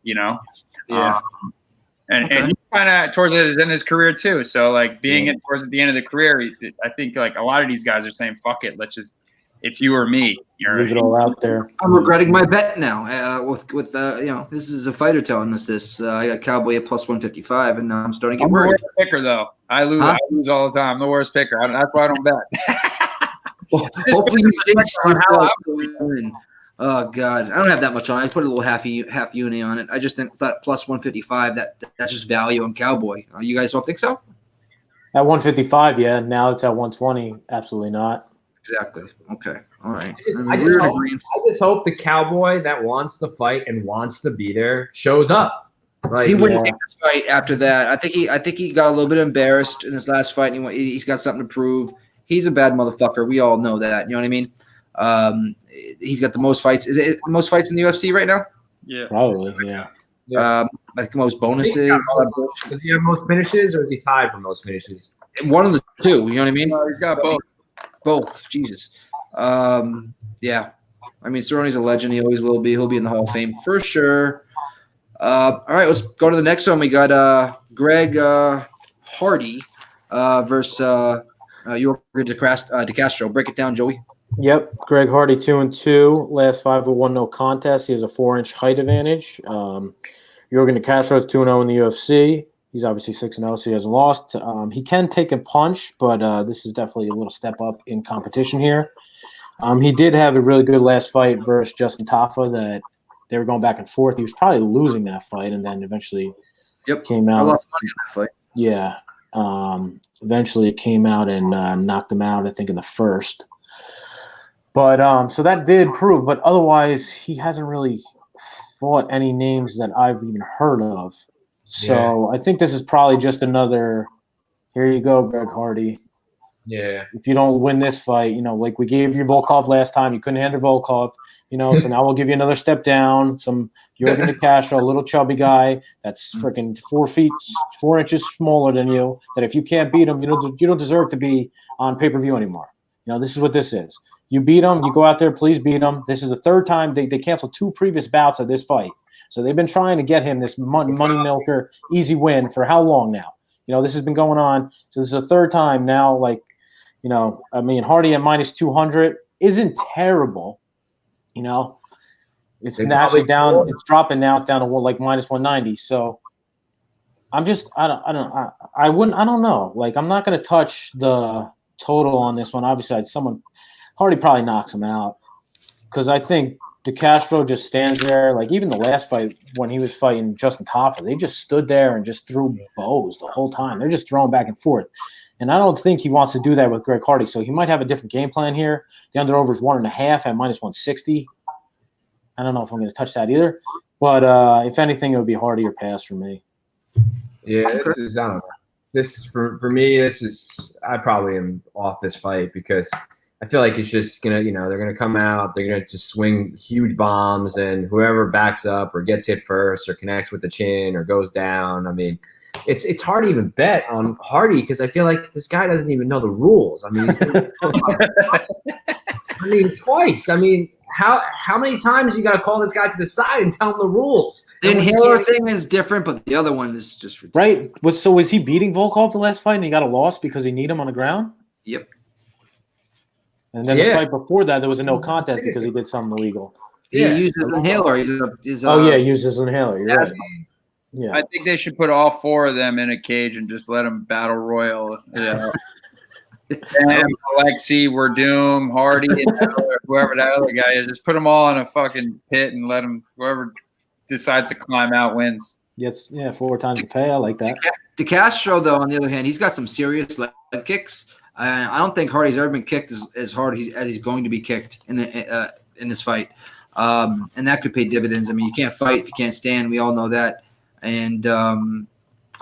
Yeah. And he's kind of towards the end of his career too. So being towards the end of the career, I think like a lot of these guys are saying, "Fuck it, it's you or me." Leave it all out there. I'm regretting my bet now. With this is a fighter telling us this. I got Cowboy at plus 155, and now I'm starting to get worried. I'm the worst picker though. I lose. I lose all the time. I'm the worst picker. That's why I don't bet. Well, hopefully you jinx it. Oh God, I don't have that much on. I put a little half uni on it. I just thought plus 155. That's just value on Cowboy. You guys don't think so? At 155, yeah. Now it's at 120. Absolutely not. Exactly. Okay. All right. I just hope the Cowboy that wants to fight and wants to be there shows up. He wouldn't take this fight after that. I think he got a little bit embarrassed in his last fight, and he's got something to prove. He's a bad motherfucker. We all know that. You know what I mean? He's got the most fights. Is it the most fights in the UFC right now? Yeah, probably. Yeah. I think most bonuses. Does he have most finishes, or is he tied for most finishes? One of the two. You know what I mean? He's got both. Both. Jesus. Yeah. I mean, Cerrone's a legend. He always will be. He'll be in the Hall of Fame for sure. All right, let's go to the next one. We got Greg Hardy versus York DeCastro. Break it down, Joey. Yep, Greg Hardy 2-2. Last 5 with 1 no contest. He has a 4-inch height advantage. York DeCastro is 2-0 in the UFC. He's obviously 6-0, so he hasn't lost. He can take a punch, but this is definitely a little step up in competition here. He did have a really good last fight versus Justin Tafa that they were going back and forth. He was probably losing that fight, and then eventually came out. I lost money in that fight. Yeah. Eventually it came out and knocked him out, I think, in the first. But so that did prove, but otherwise he hasn't really fought any names that I've even heard of. So I think this is probably just another, here you go, Greg Hardy. Yeah. If you don't win this fight, like we gave you Volkov last time, you couldn't handle Volkov, so now we'll give you another step down. Some Yorgan DeCastro, a little chubby guy that's freaking 4 inches smaller than you, that if you can't beat him, you don't deserve to be on pay-per-view anymore. This is what this is. You beat him, you go out there, please beat him. This is the third time they canceled 2 previous bouts of this fight. So they've been trying to get him this money milker, easy win for how long now? This has been going on. So this is the third time now, Hardy at minus 200 isn't terrible. It's naturally down. It's dropping now. It's down to minus 190. So I'm just, I don't know. I'm not going to touch the total on this one. Obviously, Hardy probably knocks him out because I think DeCastro just stands there. Even the last fight when he was fighting Justin Tafa, they just stood there and just threw bows the whole time. They're just throwing back and forth. And I don't think he wants to do that with Greg Hardy. So he might have a different game plan here. The under-over is 1.5 at minus 160. I don't know if I'm going to touch that either. But if anything, it would be Hardy or pass for me. Yeah, this is, I don't know. This, for me, I probably am off this fight because I feel like it's just going to, they're going to come out, they're going to just swing huge bombs, and whoever backs up or gets hit first or connects with the chin or goes down, it's hard to even bet on Hardy because I feel like this guy doesn't even know the rules. Twice. How many times you got to call this guy to the side and tell him the rules? The inhaler thing is different, but the other one is just ridiculous. Right. So was he beating Volkov the last fight and he got a loss because he kneed him on the ground? Yep. And then the fight before that, there was a no contest because he did something illegal. He used his inhaler. He used his inhaler. You're right. Yeah. I think they should put all 4 of them in a cage and just let them battle royal. Yeah. Sam, Alexi, Werdum, Hardy, and whoever that other guy is, just put them all in a fucking pit and let them. Whoever decides to climb out wins. Gets 4 times the pay. I like that. DeCastro, though, on the other hand, he's got some serious leg kicks. I don't think Hardy's ever been kicked as hard as he's going to be kicked in this fight, and that could pay dividends. I mean, you can't fight if you can't stand. We all know that, and I'm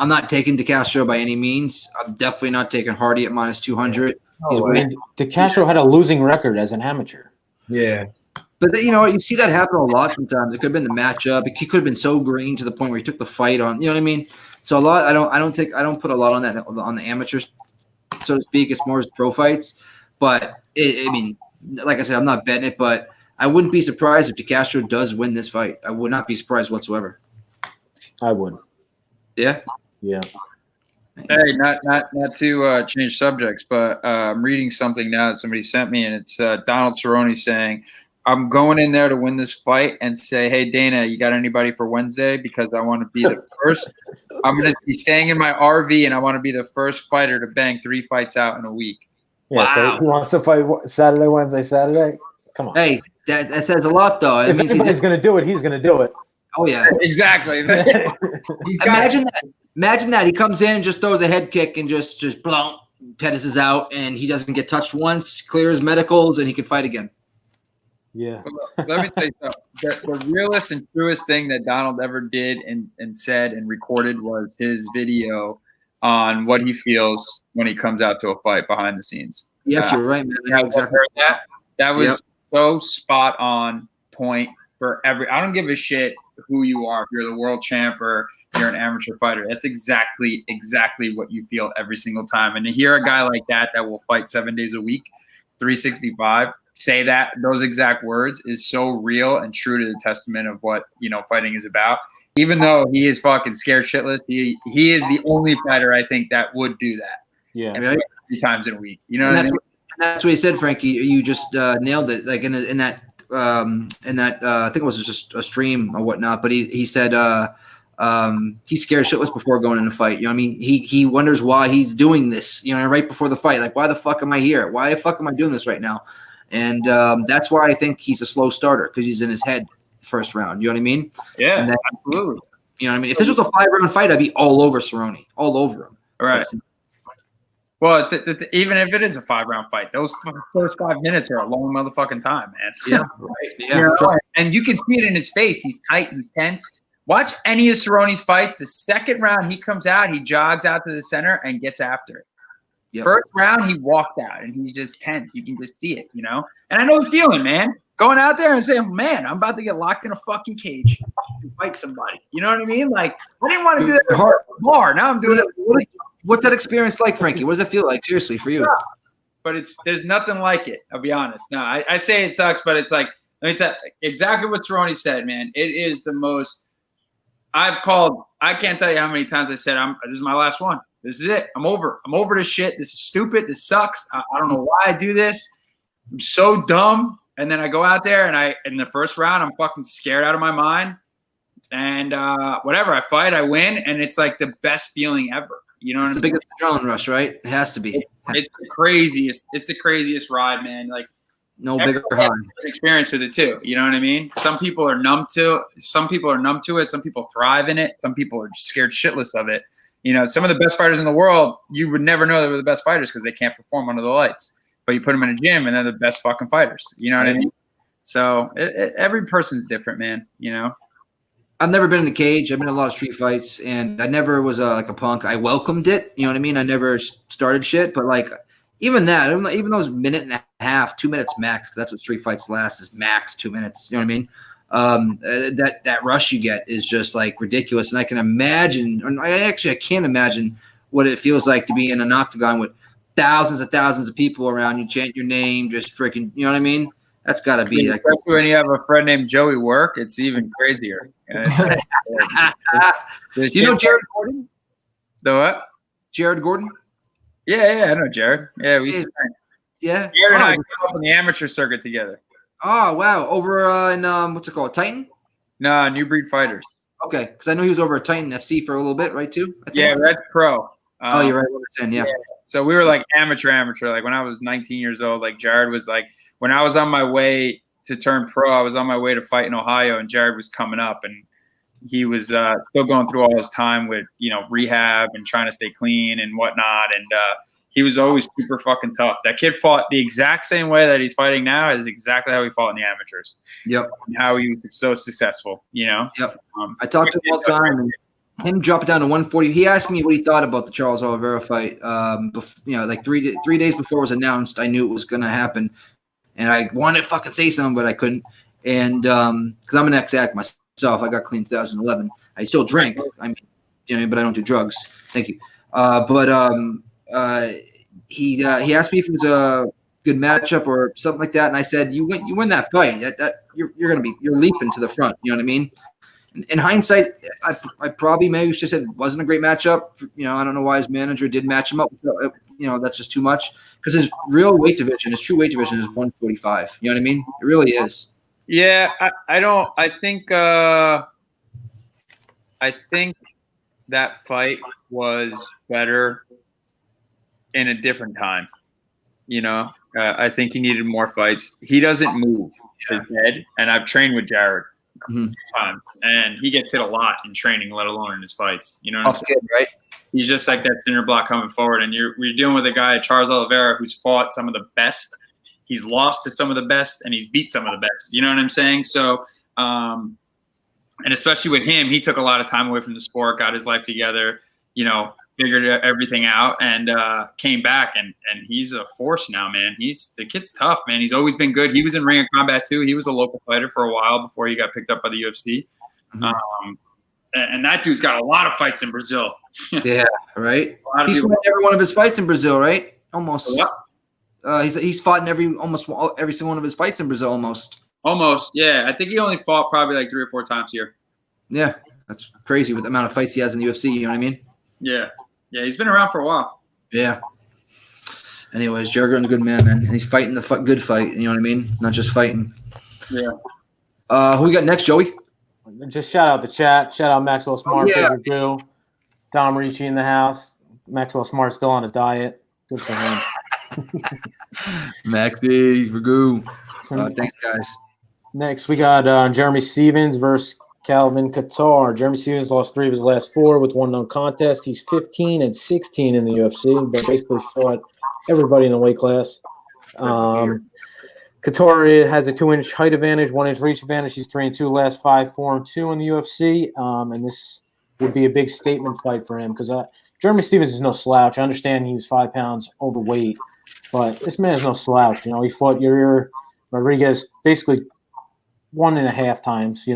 not taking DeCastro by any means. I'm definitely not taking Hardy at -200. DeCastro had a losing record as an amateur. Yeah. But you see that happen a lot sometimes. It could have been the matchup. He could have been so green to the point where he took the fight on. You know what I mean? So a lot. I don't put a lot on that on the amateurs, so to speak. It's more as pro fights. But I mean, like I said, I'm not betting it, but I wouldn't be surprised if DeCastro does win this fight. I would not be surprised whatsoever. I would. Yeah. Yeah. Hey, not to change subjects, but I'm reading something now that somebody sent me, and it's Donald Cerrone saying, "I'm going in there to win this fight and say, hey, Dana, you got anybody for Wednesday? Because I want to be the first. I'm going to be staying in my RV, and I want to be the first fighter to bang 3 fights out in a week." Yeah. Wow. So he wants to fight Saturday, Wednesday, Saturday. Come on. Hey, that says a lot, though. If anybody's going to do it, he's going to do it. Oh yeah. Exactly. Imagine that he comes in and just throws a head kick and just blown, Pettis is out, and he doesn't get touched once, clears medicals, and he can fight again. Yeah. Let me tell you something. The realest and truest thing that Donald ever did and said and recorded was his video on what he feels when he comes out to a fight behind the scenes. Yes, you're right, man. I know exactly. That was so spot on point for I don't give a shit who you are. If you're the world champ or you're an amateur fighter, that's exactly what you feel every single time. And to hear a guy like that will fight 7 days a week, 365, say those exact words is so real and true to the testament of what fighting is about. Even though he is fucking scared shitless, he is the only fighter I think that would do that. Yeah, 3 times in a week. You know what I mean? That's what he said, Frankie. You just nailed it. Like in that I think it was just a stream or whatnot. But he said he's scared shitless before going in a fight. You know what I mean? He wonders why he's doing this. Right before the fight, like, why the fuck am I here? Why the fuck am I doing this right now? And that's why I think he's a slow starter, because he's in his head first round. You know what I mean? Yeah, absolutely. You know what I mean? If this was a 5-round fight, I'd be all over Cerrone, all over him. All right. Well, even if it is a 5-round fight, those first 5 minutes are a long motherfucking time, man. Yeah, right. Yeah, and you can see it in his face. He's tight. He's tense. Watch any of Cerrone's fights. The second round, he comes out, he jogs out to the center and gets after it. Yep. First round, he walked out, and he's just tense. You can just see it, And I know the feeling, man. Going out there and saying, man, I'm about to get locked in a fucking cage and fight somebody. You know what I mean? Like, I didn't want to do that at the bar. Now I'm doing it. What's that experience like, Frankie? What does it feel like, seriously, for you? But there's nothing like it, I'll be honest. No, I say it sucks, but it's like, let me tell you exactly what Cerrone said, man. It is the most I can't tell you how many times I said, this is my last one. This is it. I'm over this shit. This is stupid. This sucks. I don't know why I do this. I'm so dumb. And then I go out there and in the first round, I'm fucking scared out of my mind. And whatever, I fight, I win. And it's like the best feeling ever. You know what I mean? It's the biggest adrenaline rush, right? It has to be. It's the craziest. It's the craziest ride, man. Like, no bigger high. Experience with it too. You know what I mean? Some people are numb to it. Some people thrive in it. Some people are just scared shitless of it. Some of the best fighters in the world, you would never know they were the best fighters because they can't perform under the lights. But you put them in a gym and they're the best fucking fighters. You know what I mean? So every person's different, man. I've never been in a cage. I've been in a lot of street fights, and I never was like a punk. I welcomed it. You know what I mean? I never started shit, but like even that, even those minute and a half, 2 minutes max, because that's what street fights last, is max 2 minutes. You know what I mean? That rush you get is just like ridiculous, and I can imagine, or I can't imagine what it feels like to be in an octagon with thousands of people around you, chant your name, just freaking. You know what I mean? That's got to be like, especially when you have a friend named Joey Werk, it's even crazier. You know Jared Gordon? The what? Jared Gordon? Yeah, I know Jared. Yeah, yeah. Jared and I grew up on the amateur circuit together. Oh wow, over in what's it called, Titan? No, New Breed Fighters. Okay, because I know he was over at Titan FC for a little bit, right? Too. I think. Yeah, that's pro. Oh, you're right. I understand. Yeah. So we were like amateur. Like when I was 19 years old, like Jared was like, when I was on my way to turn pro, I was on my way to fight in Ohio, and Jared was coming up, and he was still going through all his time with, rehab and trying to stay clean and whatnot. And he was always super fucking tough. That kid fought the exact same way that he's fighting now is exactly how he fought in the amateurs. Yep. And how he was so successful, Yep. I talked to him all the time. And him dropping down to 140. He asked me what he thought about the Charles Oliveira fight. Like 3 days before it was announced, I knew it was going to happen. And I wanted to fucking say something, but I couldn't. And because I'm an ex-act myself, I got clean in 2011. I still drink. I mean, but I don't do drugs. Thank you. He asked me if it was a good matchup or something like that, and I said, "You win that fight. You're leaping to the front. You know what I mean?" In hindsight, I probably maybe just said it wasn't a great matchup. I don't know why his manager did match him up. That's just too much because his real weight division, his true weight division, is 145. You know what I mean? It really is. Yeah, I think that fight was better in a different time. I think he needed more fights. He doesn't move his head, and I've trained with Jared a few times, and he gets hit a lot in training, let alone in his fights. You know what I'm saying? Right? He's just like that cinder block coming forward, and you're dealing with a guy, Charles Oliveira, who's fought some of the best. He's lost to some of the best, and he's beat some of the best. You know what I'm saying? So, and especially with him, he took a lot of time away from the sport, got his life together, figured everything out, and came back, and he's a force now, man. The kid's tough, man. He's always been good. He was in Ring of Combat too. He was a local fighter for a while before he got picked up by the UFC. And that dude's got a lot of fights in Brazil. Yeah, right. He's fought every one of his fights in Brazil, right? Almost. Yep. He's fought in almost every single one of his fights in Brazil, almost. Almost, yeah. I think he only fought probably like 3 or 4 times here. Yeah, that's crazy with the amount of fights he has in the UFC. You know what I mean? Yeah. Yeah, he's been around for a while. Yeah. Anyways, Jurgen's a good man, man. And he's fighting the good fight. You know what I mean? Not just fighting. Yeah. Who we got next, Joey? Just shout out the chat. Shout out Maxwell Smart. Yeah. Dom Ricci in the house. Maxwell Smart still on his diet. Good for him. Maxie, Ragoo. Thanks, guys. Next, we got Jeremy Stevens versus Calvin Kattar. Jeremy Stevens lost 3 of his last 4 with 1 no contest. He's 15-16 in the UFC, but basically fought everybody in the weight class. Kattar has a 2-inch height advantage, 1-inch reach advantage. He's 3-2 last 5, 4-2 in the UFC, and this would be a big statement fight for him because Jeremy Stevens is no slouch. I understand he's 5 pounds overweight, but this man is no slouch. He fought Yair Rodriguez basically 1.5 times. He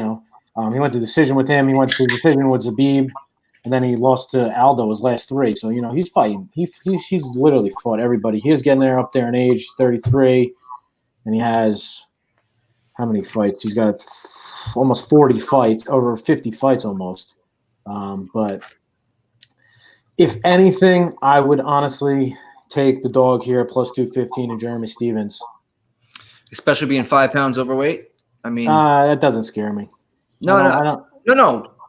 went to decision with him. He went to decision with Zabib, and then he lost to Aldo his last 3. So he's fighting. He's literally fought everybody. He is getting there up there in age, 33, and he has how many fights? He's got almost 40 fights, over 50 fights almost. But if anything, I would honestly take the dog here plus 215 to Jeremy Stevens. Especially being 5 pounds overweight. I mean, that doesn't scare me. No.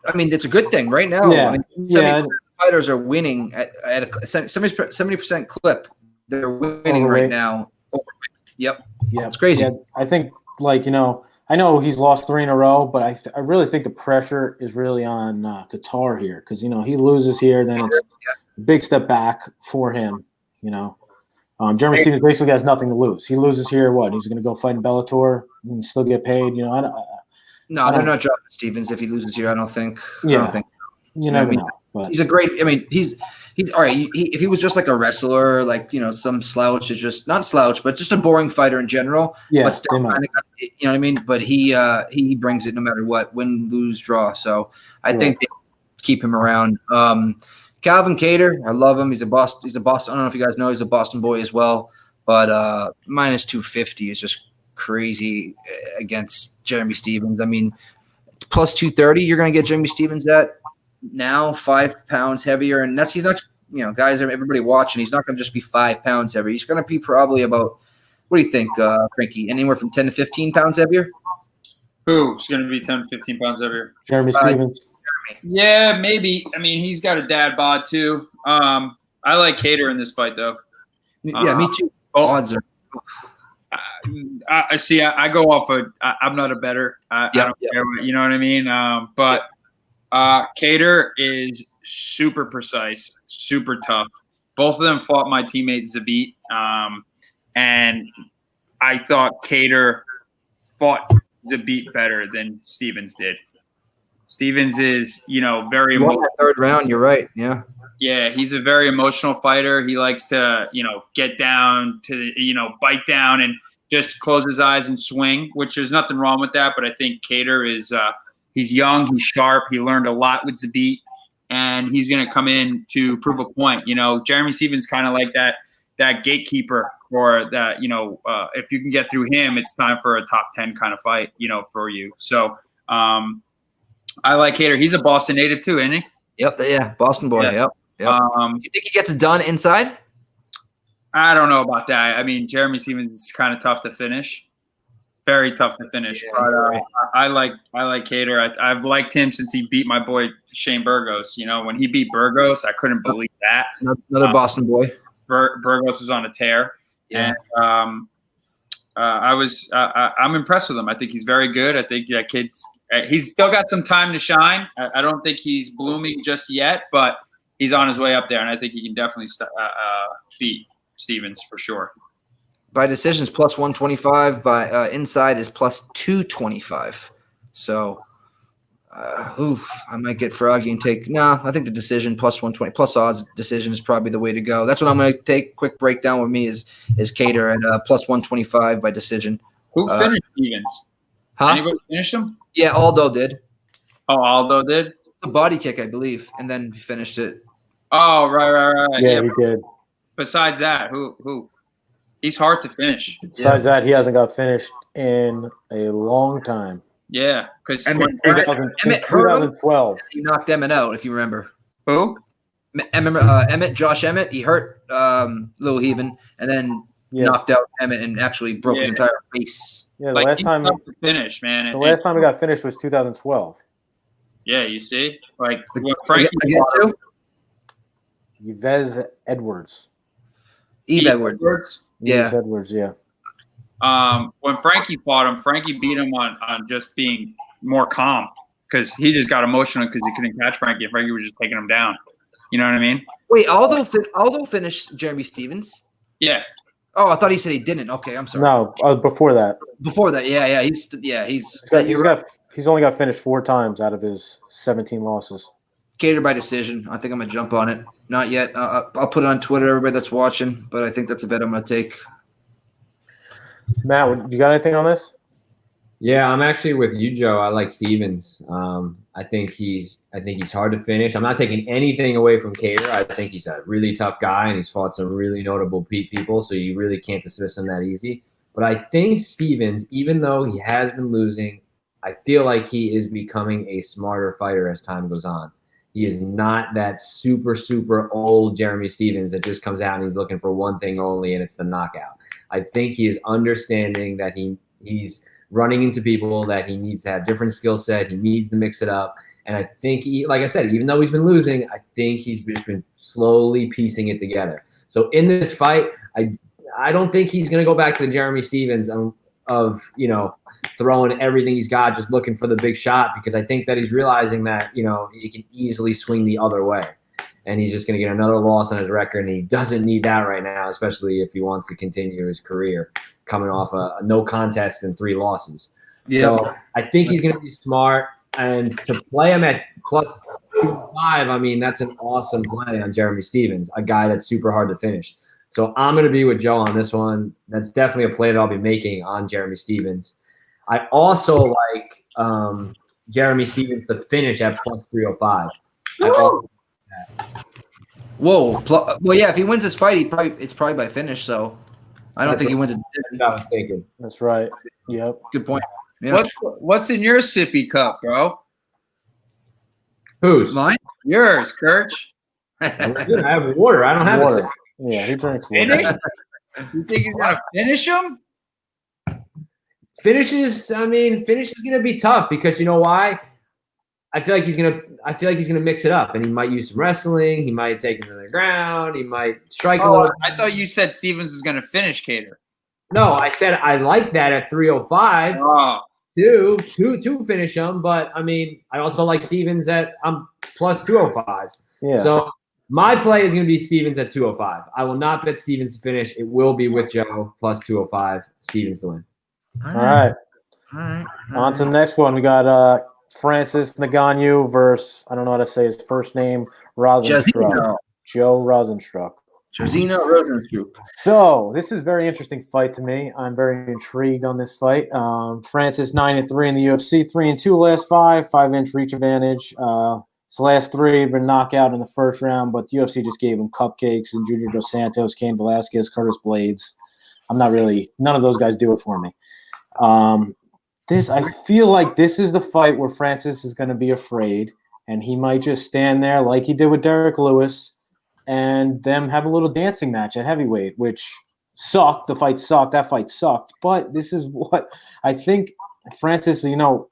I mean, it's a good thing right now. Yeah. I mean, 70% of fighters are winning at a 70% clip. They're winning overweight right now. Yep. Yeah, it's crazy. Yeah, I think, I know he's lost 3 in a row, but I really think the pressure is really on Kattar here because, he loses here, then it's a big step back for him, Jeremy Stevens basically has nothing to lose. He loses here, what? He's going to go fight in Bellator and still get paid, No, they're not dropping Stevens if he loses here, I don't think. Yeah. I don't think. You never know. But he's a great – I mean, he's all right. If he was just like a wrestler, like, some slouch is just – not slouch, but just a boring fighter in general. Yeah, but still kind of, you know what I mean? But he brings it no matter what, win, lose, draw. So I think they keep him around. Calvin Kattar, I love him. He's a Boston. I don't know if you guys know, he's a Boston boy as well. But minus 250 is just crazy against Jeremy Stevens. I mean, plus 230, you're going to get Jeremy Stevens at now 5 pounds heavier, and he's not. Guys, everybody watching, he's not going to just be 5 pounds heavier. He's going to be probably about. What do you think, Frankie? Anywhere from 10 to 15 pounds heavier? Who's going to be 10 to 15 pounds heavier? Jeremy Stevens. Yeah, maybe. I mean, he's got a dad bod too. I like Cater in this fight though. Yeah, me too. Odds are. I see. I go off of. I'm not a bettor. I don't care. You know what I mean? But Cater is super precise, super tough. Both of them fought my teammate Zabit, and I thought Cater fought Zabit better than Stevens did. Stevens is, very emotional. Third round, you're right. Yeah. Yeah, he's a very emotional fighter. He likes to, get down to, bite down and just close his eyes and swing, which there's nothing wrong with that. But I think Cater is, he's young, he's sharp. He learned a lot with Zabit, and he's going to come in to prove a point. Jeremy Stevens kind of like that gatekeeper, or that, if you can get through him, it's time for a top 10 kind of fight, for you. So I like Cater. He's a Boston native too, isn't he? Yep. Yeah. Boston boy. Yeah. Yep. You think he gets it done inside? I don't know about that. I mean, Jeremy Stevens is kind of tough to finish. Very tough to finish. Yeah, but right. I like Cater. I've liked him since he beat my boy Shane Burgos. When he beat Burgos, I couldn't believe that. Another Boston boy. Burgos was on a tear. Yeah. And I'm impressed with him. I think he's very good. I think that kid's he's still got some time to shine. I don't think he's blooming just yet, but he's on his way up there, and I think he can definitely beat Stevens for sure. By decisions, plus 125. By inside is plus 225. So, I might get froggy and take. No, I think the decision plus 120 plus odds decision is probably the way to go. That's what I'm going to take. Quick breakdown with me is Cater at plus 125 by decision. Who finished Stevens? Huh? Anybody finish him? Yeah, Aldo did. Oh, Aldo did? A body kick, I believe, and then finished it. Oh, right. Yeah, he did. Besides that, who? He's hard to finish. Besides that, he hasn't got finished in a long time. Yeah, because 2012. He knocked Emmett out, if you remember. Who? Josh Emmett. He hurt Lil Heaven and then knocked out Emmett and actually broke his entire face. Yeah, the last time to finish, man. The last time he got finished was 2012. Yeah, you see, when Frankie Yves Edwards. Eve Edwards. Yeah. Yves Edwards. Yeah. When Frankie fought him, Frankie beat him on just being more calm, because he just got emotional because he couldn't catch Frankie, and Frankie was just taking him down. You know what I mean? Wait, Aldo finished Jeremy Stevens? Yeah. Oh, I thought he said he didn't. Okay, I'm sorry. No, before that. Before that, yeah. He's only got finished 4 times out of his 17 losses. Cater by decision. I think I'm gonna jump on it. Not yet. I'll put it on Twitter, everybody that's watching. But I think that's a bet I'm gonna take. Matt, you got anything on this? Yeah, I'm actually with you, Joe. I like Stevens. I think he's hard to finish. I'm not taking anything away from Cater. I think he's a really tough guy, and he's fought some really notable people, so you really can't dismiss him that easy. But I think Stevens, even though he has been losing, I feel like he is becoming a smarter fighter as time goes on. He is not that super, super old Jeremy Stevens that just comes out and he's looking for one thing only, and it's the knockout. I think he is understanding that he's running into people, that he needs to have different skill set. He needs to mix it up. And I think, like I said, even though he's been losing, I think he's just been slowly piecing it together. So in this fight, I don't think he's going to go back to the Jeremy Stevens of throwing everything he's got, just looking for the big shot, because I think that he's realizing that, he can easily swing the other way. And he's just going to get another loss on his record, and he doesn't need that right now, especially if he wants to continue his career coming off a no contest and 3 losses. Yeah. So I think he's going to be smart, and to play him at plus 205, I mean, that's an awesome play on Jeremy Stevens, a guy that's super hard to finish. So I'm going to be with Joe on this one. That's definitely a play that I'll be making on Jeremy Stevens. I also like Jeremy Stevens to finish at plus 305. Whoa. Well, yeah, if he wins this fight, it's probably by finish, so I don't think he wins it. I was thinking. That's right. Yep. Good point. Yeah. What's in your sippy cup, bro? Whose? Mine? Yours, Kirch. I have water. I don't have water. a sip. Yeah, he drinks water. You think he's gonna finish him? Finish is going to be tough, because you know why? I feel like he's gonna mix it up, and he might use some wrestling. He might take him to the ground. He might strike a little. I thought you said Stevens was going to finish Cater. No, I said I like that at 305. Oh, To finish him, but I mean, I also like Stevens at plus 205. Yeah. So my play is going to be Stevens at 205. I will not bet Stevens to finish. It will be with Joe plus 205. Stevens to win. All right. On to the next one. We got Francis Ngannou versus, I don't know how to say his first name, Rosenstruck. Joe Rosenstruck. Josino Rosenstruck. So this is a very interesting fight to me. I'm very intrigued on this fight. Francis 9-3 in the UFC, 3-2 last 5-inch reach advantage. His last 3 have been knockout in the first round, but the UFC just gave him cupcakes. And Junior Dos Santos, Cain Velasquez, Curtis Blades. None of those guys do it for me. I feel like this is the fight where Francis is going to be afraid, and he might just stand there like he did with Derek Lewis and them have a little dancing match at heavyweight, which sucked. The fight sucked. That fight sucked. But this is what I think Francis,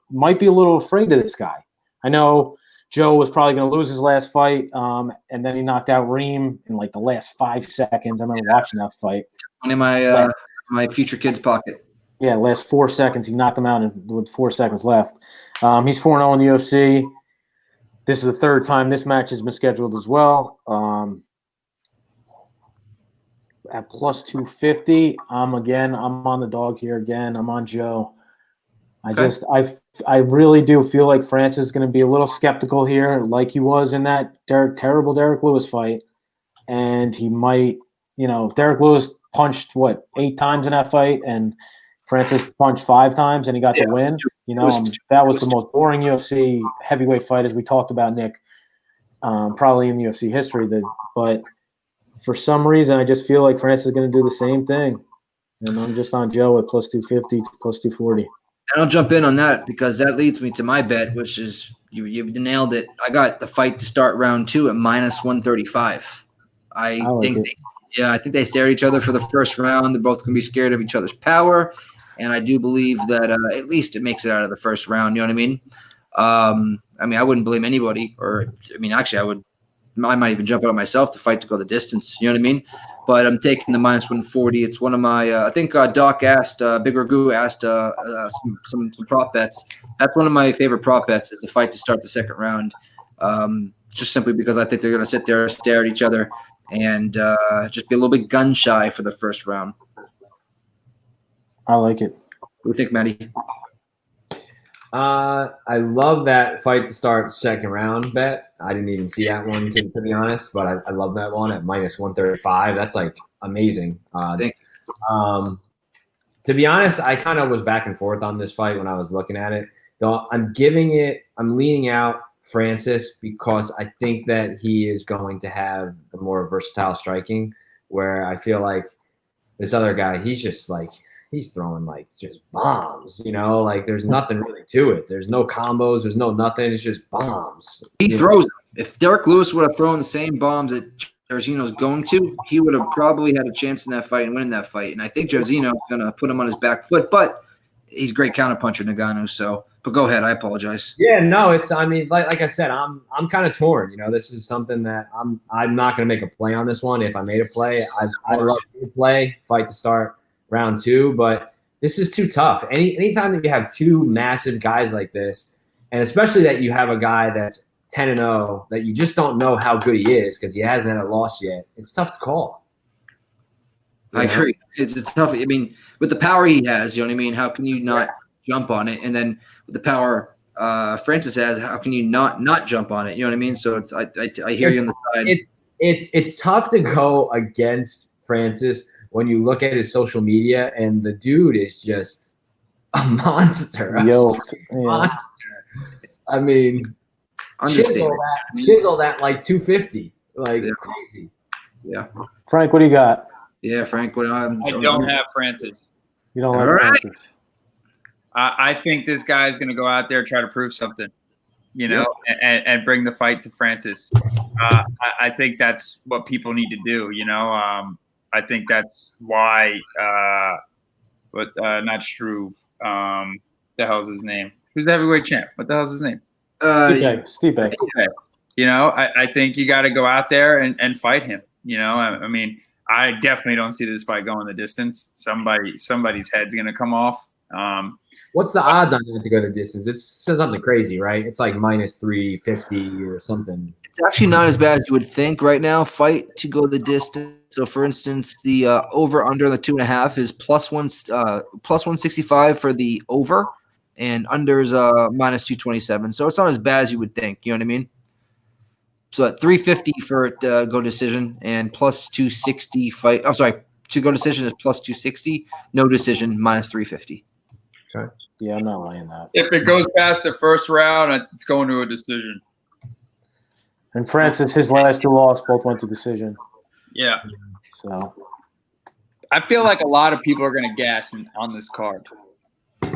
might be a little afraid of this guy. I know Joe was probably going to lose his last fight, and then he knocked out Reem in like the last 5 seconds. I remember watching that fight. One in my future kid's pocket. Yeah, last 4 seconds, he knocked him out with 4 seconds left. He's 4-0 in the UFC. This is the third time this match has been scheduled as well. At plus 250, I'm on the dog here again. I'm on Joe. I really do feel like Francis is going to be a little skeptical here, like he was in that terrible Derek Lewis fight. And he might, Derek Lewis punched, 8 times in that fight, and Francis punched 5 times, and he got the win. That was the most boring UFC heavyweight fight, as we talked about, Nick, probably in UFC history. But for some reason, I just feel like Francis is going to do the same thing. And I'm just on Joe at plus 250 to plus 240. And I'll jump in on that because that leads me to my bet, which is you nailed it. I got the fight to start round 2 at minus 135. I think they stare at each other for the first round. They're both going to be scared of each other's power. And I do believe that at least it makes it out of the first round. You know what I mean? I wouldn't blame anybody. Actually, I might even jump out myself to fight to go the distance. You know what I mean? But I'm taking the minus 140. It's one of my I think Doc asked, Big Ragu asked some prop bets. That's one of my favorite prop bets is the fight to start the second round. Just simply because I think they're going to sit there, stare at each other, and just be a little bit gun shy for the first round. I like it. What do you think, Matty? I love that fight to start second round bet. I didn't even see that one, to be honest, but I love that one at minus 135. That's like amazing. To be honest, I kind of was back and forth on this fight when I was looking at it. Though I'm leaning out Francis because I think that he is going to have the more versatile striking, where I feel like this other guy, he's throwing just bombs, there's nothing really to it. There's no combos. There's no nothing. It's just bombs. He throws them. If Derek Lewis would have thrown the same bombs that Jairzinho's going to, he would have probably had a chance in that fight and winning that fight. And I think Jairzinho is going to put him on his back foot, but he's a great counterpuncher, Ngannou. So, but go ahead. I apologize. Yeah, no, like I said, I'm kind of torn. This is something that I'm not going to make a play on this one. If I made a play, I love to play fight to start round 2, but this is too tough. Anytime that you have 2 massive guys like this, and especially that you have a guy that's 10-0 that you just don't know how good he is because he hasn't had a loss yet, it's tough to call. I agree. It's tough. With the power he has, you know what I mean? How can you not jump on it? And then with the power Francis has, how can you not jump on it? You know what I mean? So I hear you on the side. It's tough to go against Francis when you look at his social media, and the dude is just a monster. Monster. Chisel that like 250, crazy. Yeah. Frank, what do you got? Yeah, Frank. I don't have Francis. You don't like Francis? I think this guy's going to go out there and try to prove something, and bring the fight to Francis. I think that's what people need to do, I think that's why, not Struve. The hell's his name? Who's the heavyweight champ? What the hell's his name? Stipe. Okay. You know, I think you got to go out there and fight him. You know, I mean, I definitely don't see this fight going the distance. Somebody's head's going to come off. What's the odds on it to go the distance? It's something crazy, right? It's like minus 350 or something. It's actually not as bad as you would think right now. Fight to go the distance. So, for instance, the over under the 2.5 is plus 165 for the over, and under is minus 227. So it's not as bad as you would think. You know what I mean? So at 350 for it to go decision and plus 260 fight. I'm sorry, to go decision is plus 260. No decision minus 350. Okay. Yeah, I'm not laying that. If it goes past the first round, it's going to a decision. And Francis, his last 2 losses both went to decision. Yeah. So I feel like a lot of people are going to gas on this card.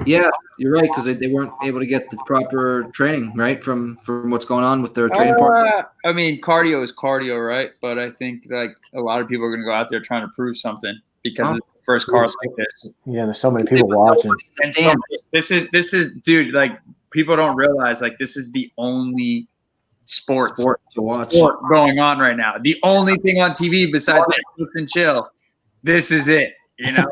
Yeah, you're right, because they weren't able to get the proper training, right, from what's going on with their training partner. I mean, cardio is cardio, right? But I think like a lot of people are going to go out there trying to prove something because it's the first card like this. yeah, there's so many people watching. And so this is, dude. Like people don't realize, like this is the only sport to watch going on right now. The only thing on TV besides Netflix and chill. This is it. You know.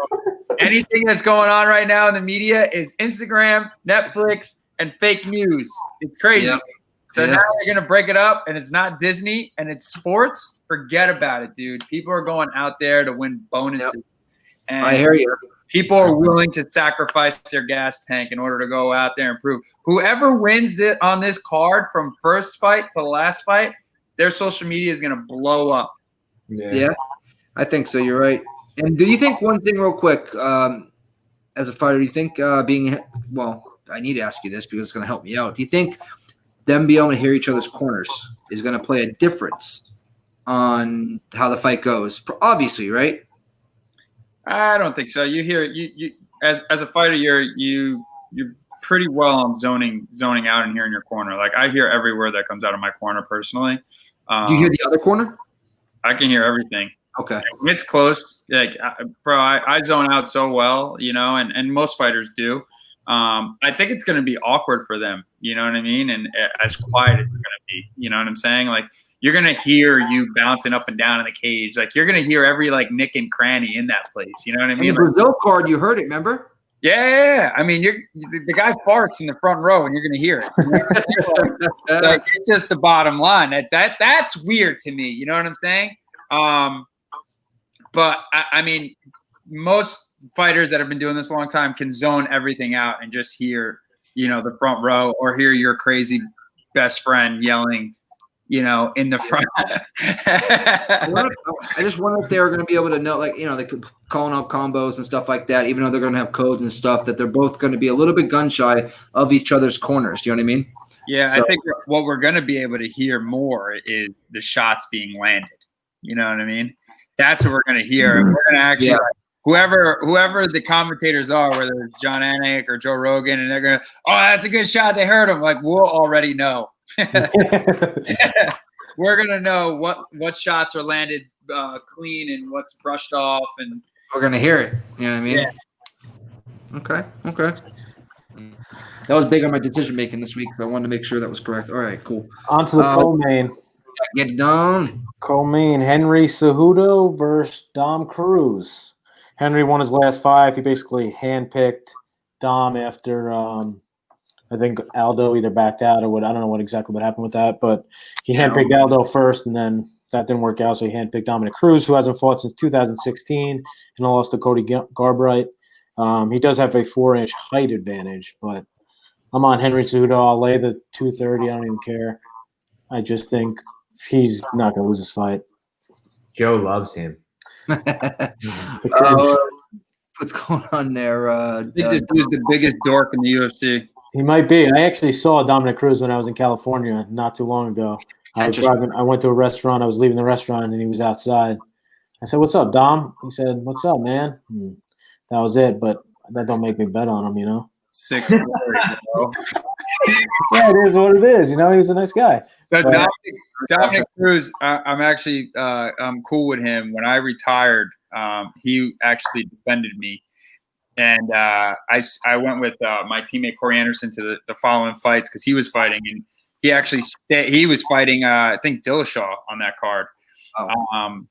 Anything that's going on right now in the media is Instagram, Netflix, and fake news. It's crazy. Yeah. So now they're going to break it up, and it's not Disney, and it's sports. Forget about it, dude. People are going out there to win bonuses. Yep. And I hear you. people are willing to sacrifice their gas tank in order to go out there and prove. Whoever wins it on this card from first fight to the last fight, their social media is going to blow up. Yeah, I think so. You're right. And do you think one thing real quick, as a fighter, do you think I need to ask you this because it's going to help me out. Do you think them being able to hear each other's corners is going to play a difference on how the fight goes? Obviously, right? I don't think so. You hear you as a fighter, you're pretty well on zoning out and hearing your corner. Like I hear every word that comes out of my corner personally. Do you hear the other corner? I can hear everything. Okay. When it's close, like, bro, I zone out so well, you know, and most fighters do. I think it's going to be awkward for them, you know what I mean? And as quiet as it's going to be, you know what I'm saying? Like, you're going to hear you bouncing up and down in the cage. Like, you're going to hear every, like, nick and cranny in that place, you know what I mean? In the Brazil card, you heard it, remember? Yeah. I mean, the guy farts in the front row, and you're going to hear it. You know? Like, it's just the bottom line. That's weird to me, you know what I'm saying? But I mean, most fighters that have been doing this a long time can zone everything out and just hear, you know, the front row or hear your crazy best friend yelling, you know, in the front. I just wonder if they're going to be able to know, like, you know, they could calling up combos and stuff like that, even though they're going to have codes and stuff, that they're both going to be a little bit gun shy of each other's corners. Do you know what I mean? Yeah, so, I think what we're going to be able to hear more is the shots being landed. You know what I mean? That's what we're going to hear. And we're going to actually, whoever the commentators are, whether it's John Anik or Joe Rogan, and they're going to, oh, that's a good shot. They heard him. Like, we'll already know. We're going to know what shots are landed clean and what's brushed off. And we're going to hear it. You know what I mean? Yeah. Okay. That was big on my decision making this week, but I wanted to make sure that was correct. All right, cool. On to the co-main. Get it done. Co-main, Henry Cejudo versus Dom Cruz. Henry won his last 5. He basically handpicked Dom after I think Aldo either backed out or what. I don't know exactly what happened with that, but he handpicked Aldo first, and then that didn't work out, so he handpicked Dominic Cruz, who hasn't fought since 2016, and lost to Cody Garbrandt. He does have a 4-inch height advantage, but I'm on Henry Cejudo. I'll lay the 230. I don't even care. I just think he's not going to lose this fight. Joe loves him. What's going on there? I think this dude's the biggest dork in the UFC. He might be. I actually saw Dominic Cruz when I was in California not too long ago. I went to a restaurant. I was leaving the restaurant, and he was outside. I said, "What's up, Dom?" He said, "What's up, man?" That was it, but that don't make me bet on him, you know? 6'4", you know? Yeah, it is what it is. You know, he was a nice guy. So Dominic Cruz, I'm actually I'm cool with him. When I retired, he actually defended me, and I went with my teammate Corey Anderson to the following fights because he was fighting, and he actually he was fighting I think Dillashaw on that card. Oh.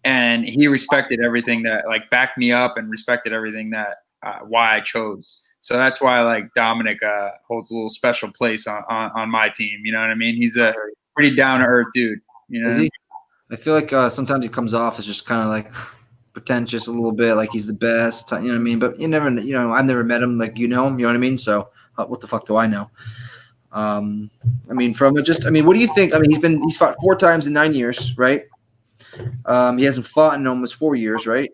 And he respected everything that, like, backed me up and respected everything that why I chose. So that's why, like, Dominic holds a little special place on my team. You know what I mean? He's a pretty down to earth dude. You know? Is he? I feel like sometimes he comes off as just kind of like pretentious a little bit, like he's the best. You know what I mean? But you never, I've never met him. Like, you know him. You know what I mean? So what the fuck do I know? I mean, what do you think? I mean, he's fought 4 times in 9 years, right? He hasn't fought in almost 4 years, right?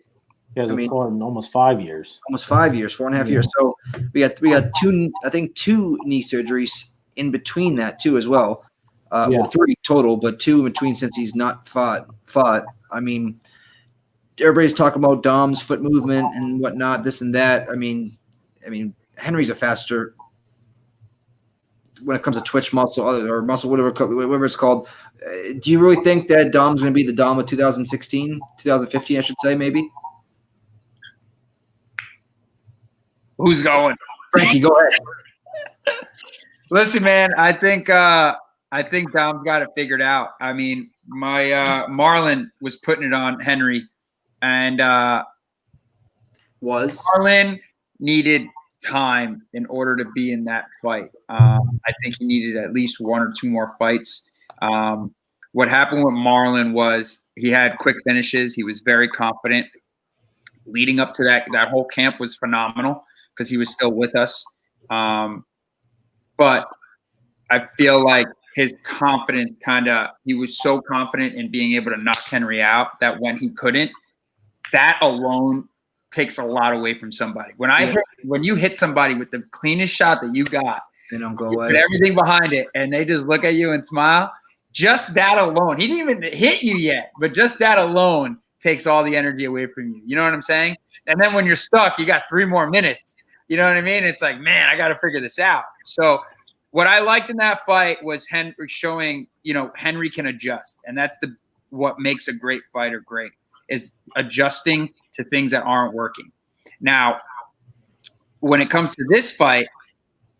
He hasn't fought in almost 5 years. Almost 5 years, 4.5 years. So we got 2, I think 2 knee surgeries in between that too as well. Well, 3 total, but 2 in between since he's not fought. I mean, everybody's talking about Dom's foot movement and whatnot, this and that. I mean, Henry's a faster when it comes to twitch muscle or muscle, whatever it's called. Do you really think that Dom's going to be the Dom of 2016, 2015, I should say, maybe? Who's going? Frankie, go ahead. Listen, man, I think Dom's got it figured out. I mean, my Marlon was putting it on Henry, and Marlon needed time in order to be in that fight. I think he needed at least 1 or 2 more fights. What happened with Marlon was he had quick finishes. He was very confident. Leading up to that whole camp was phenomenal because he was still with us. But I feel like his confidence he was so confident in being able to knock Henry out that when he couldn't, that alone takes a lot away from somebody. When you hit somebody with the cleanest shot that you got, they don't go away. Put everything behind it, and they just look at you and smile. Just that alone, he didn't even hit you yet, but just that alone takes all the energy away from you. You know what I'm saying? And then when you're stuck, you got 3 more minutes. You know what I mean? It's like, man, I got to figure this out. So what I liked in that fight was Henry showing, Henry can adjust. And that's what makes a great fighter great, is adjusting to things that aren't working. Now, when it comes to this fight,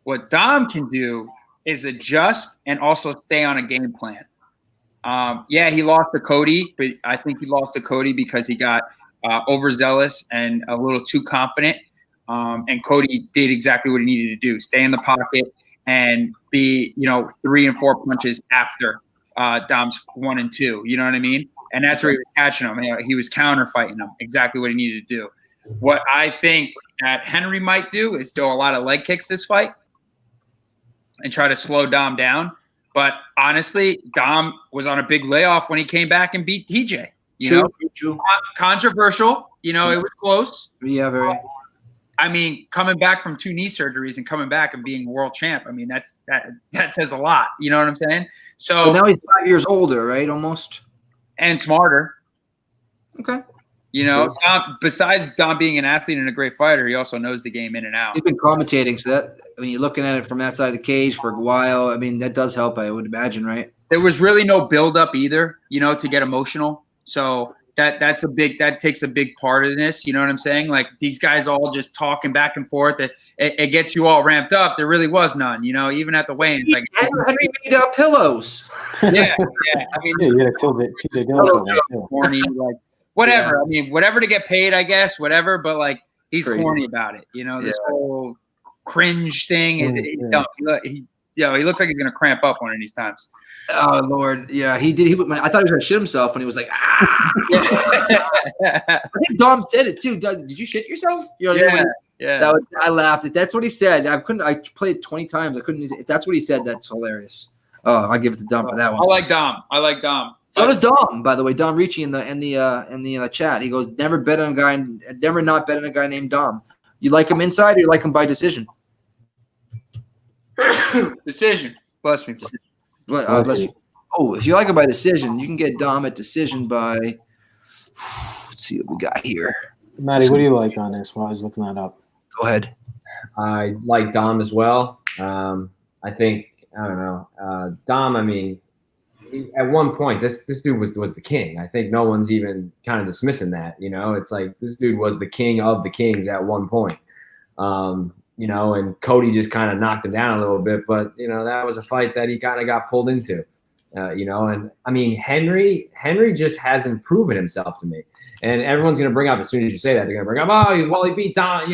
what Dom can do is adjust and also stay on a game plan. He lost to Cody, but I think he lost to Cody because he got overzealous and a little too confident. And Cody did exactly what he needed to do: stay in the pocket and be, 3 and 4 punches after Dom's 1 and 2. You know what I mean? And that's where he was catching him. He was counter fighting him, exactly what he needed to do. What I think that Henry might do is throw a lot of leg kicks this fight and try to slow Dom down. But honestly, Dom was on a big layoff when he came back and beat TJ. True. Controversial. It was close. Yeah, very. I mean, coming back from 2 knee surgeries and coming back and being world champ, I mean, that says a lot. You know what I'm saying? So now he's 5 years older, right? Almost. And smarter. Okay. Sure. Besides Dom being an athlete and a great fighter, he also knows the game in and out. He's been commentating, so that, you're looking at it from that side of the cage for a while. I mean, that does help, I would imagine, right? There was really no build-up either, to get emotional. So that takes a big part of this. You know what I'm saying? Like, these guys all just talking back and forth. It gets you all ramped up. There really was none. Even at the weigh-ins, like Henry made out pillows. Yeah. I mean, TJ Dillashaw, corny, like. Whatever. Yeah. I mean, whatever to get paid, I guess, whatever. But, like, he's corny about it. This whole cringe thing. He's dumb. He looks like he's going to cramp up one of these times. Oh, Lord. Yeah, he did. I thought he was going to shit himself when he was like, ah. I think Dom said it, too. Did you shit yourself? Yeah. I laughed. That's what he said. I played it 20 times. I couldn't. If that's what he said, that's hilarious. Oh, I'll give it to Dom for that one. I like Dom. So does Dom, by the way. Dom Ricci in the chat. He goes, never bet on a guy, never not bet on a guy named Dom. You like him inside, or you like him by decision? Decision. Bless me. Bless you. Oh, if you like him by decision, you can get Dom at decision by. Let's see what we got here. Matty, what do you like on this? While I was looking that up. Go ahead. I like Dom as well. I think I don't know. Dom. I mean. At one point, this dude was the king. I think no one's even kind of dismissing that. It's like this dude was the king of the kings at one point. and Cody just kind of knocked him down a little bit. But, that was a fight that he kind of got pulled into, and I mean, Henry just hasn't proven himself to me. And everyone's going to bring up, as soon as you say that, they're going to bring up, he beat Don,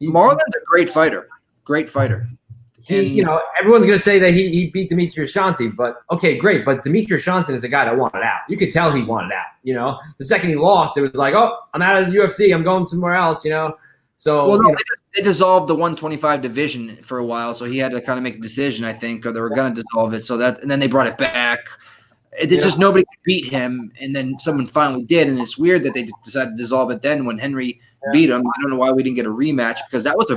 Marlon's a great fighter. Everyone's going to say that he beat Demetrius Johnson, but okay, great. But Demetrius Johnson is a guy that wanted out. You could tell he wanted out, The second he lost, it was like, oh, I'm out of the UFC. I'm going somewhere else, So they dissolved the 125 division for a while, so he had to kind of make a decision, I think, or they were going to dissolve it. And then they brought it back. It's just nobody could beat him, and then someone finally did, and it's weird that they decided to dissolve it then when Henry beat him. I don't know why we didn't get a rematch because that was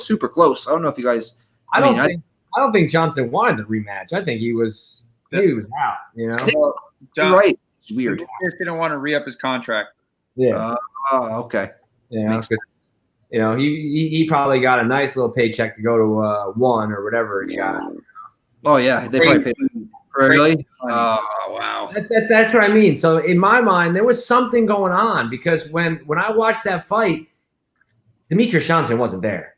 super close. I don't know if you guys. I don't think Johnson wanted the rematch. I think he was out. John, right? It's weird. He just didn't want to re-up his contract. Yeah. Okay. Yeah. He probably got a nice little paycheck to go to one or whatever he got. Oh yeah, they probably paid him. Really? Oh wow. That's what I mean. So in my mind, there was something going on because when I watched that fight, Demetrius Johnson wasn't there.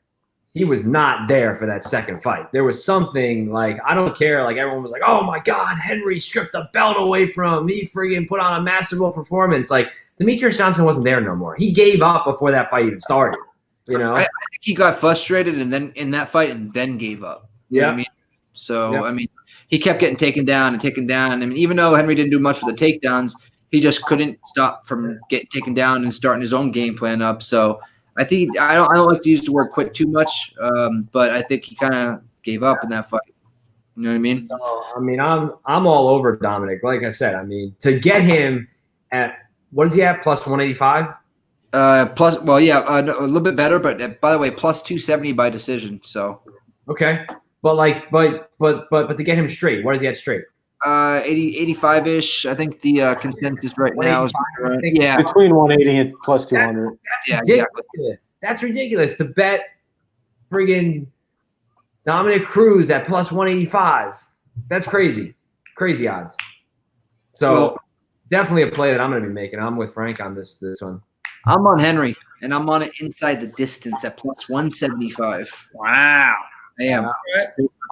He was not there for that second fight. There was something like, I don't care. Like everyone was like, oh my God, Henry stripped the belt away from him. He friggin' put on a masterful performance. Like Demetrius Johnson wasn't there no more. He gave up before that fight even started. I think he got frustrated and then in that fight and then gave up. You know what I mean? So, I mean, he kept getting taken down. I mean, even though Henry didn't do much for the takedowns, he just couldn't stop from getting taken down and starting his own game plan up. So I think I don't like to use the word quit too much, but I think he kind of gave up in that fight. You know what I mean? So, I mean, I'm all over Dominic. Like I said, I mean, to get him at what is he at plus 185? A little bit better, but by the way, plus 270 by decision. So okay, but to get him straight, what is he at straight? 85-ish. I think the consensus right now is between 180 and plus 200. That's ridiculous. Exactly. That's ridiculous to bet friggin' Dominic Cruz at plus 185. That's crazy odds. So definitely a play that I'm going to be making. I'm with Frank on this one. I'm on Henry, and I'm on it inside the distance at plus 175. Wow. I am.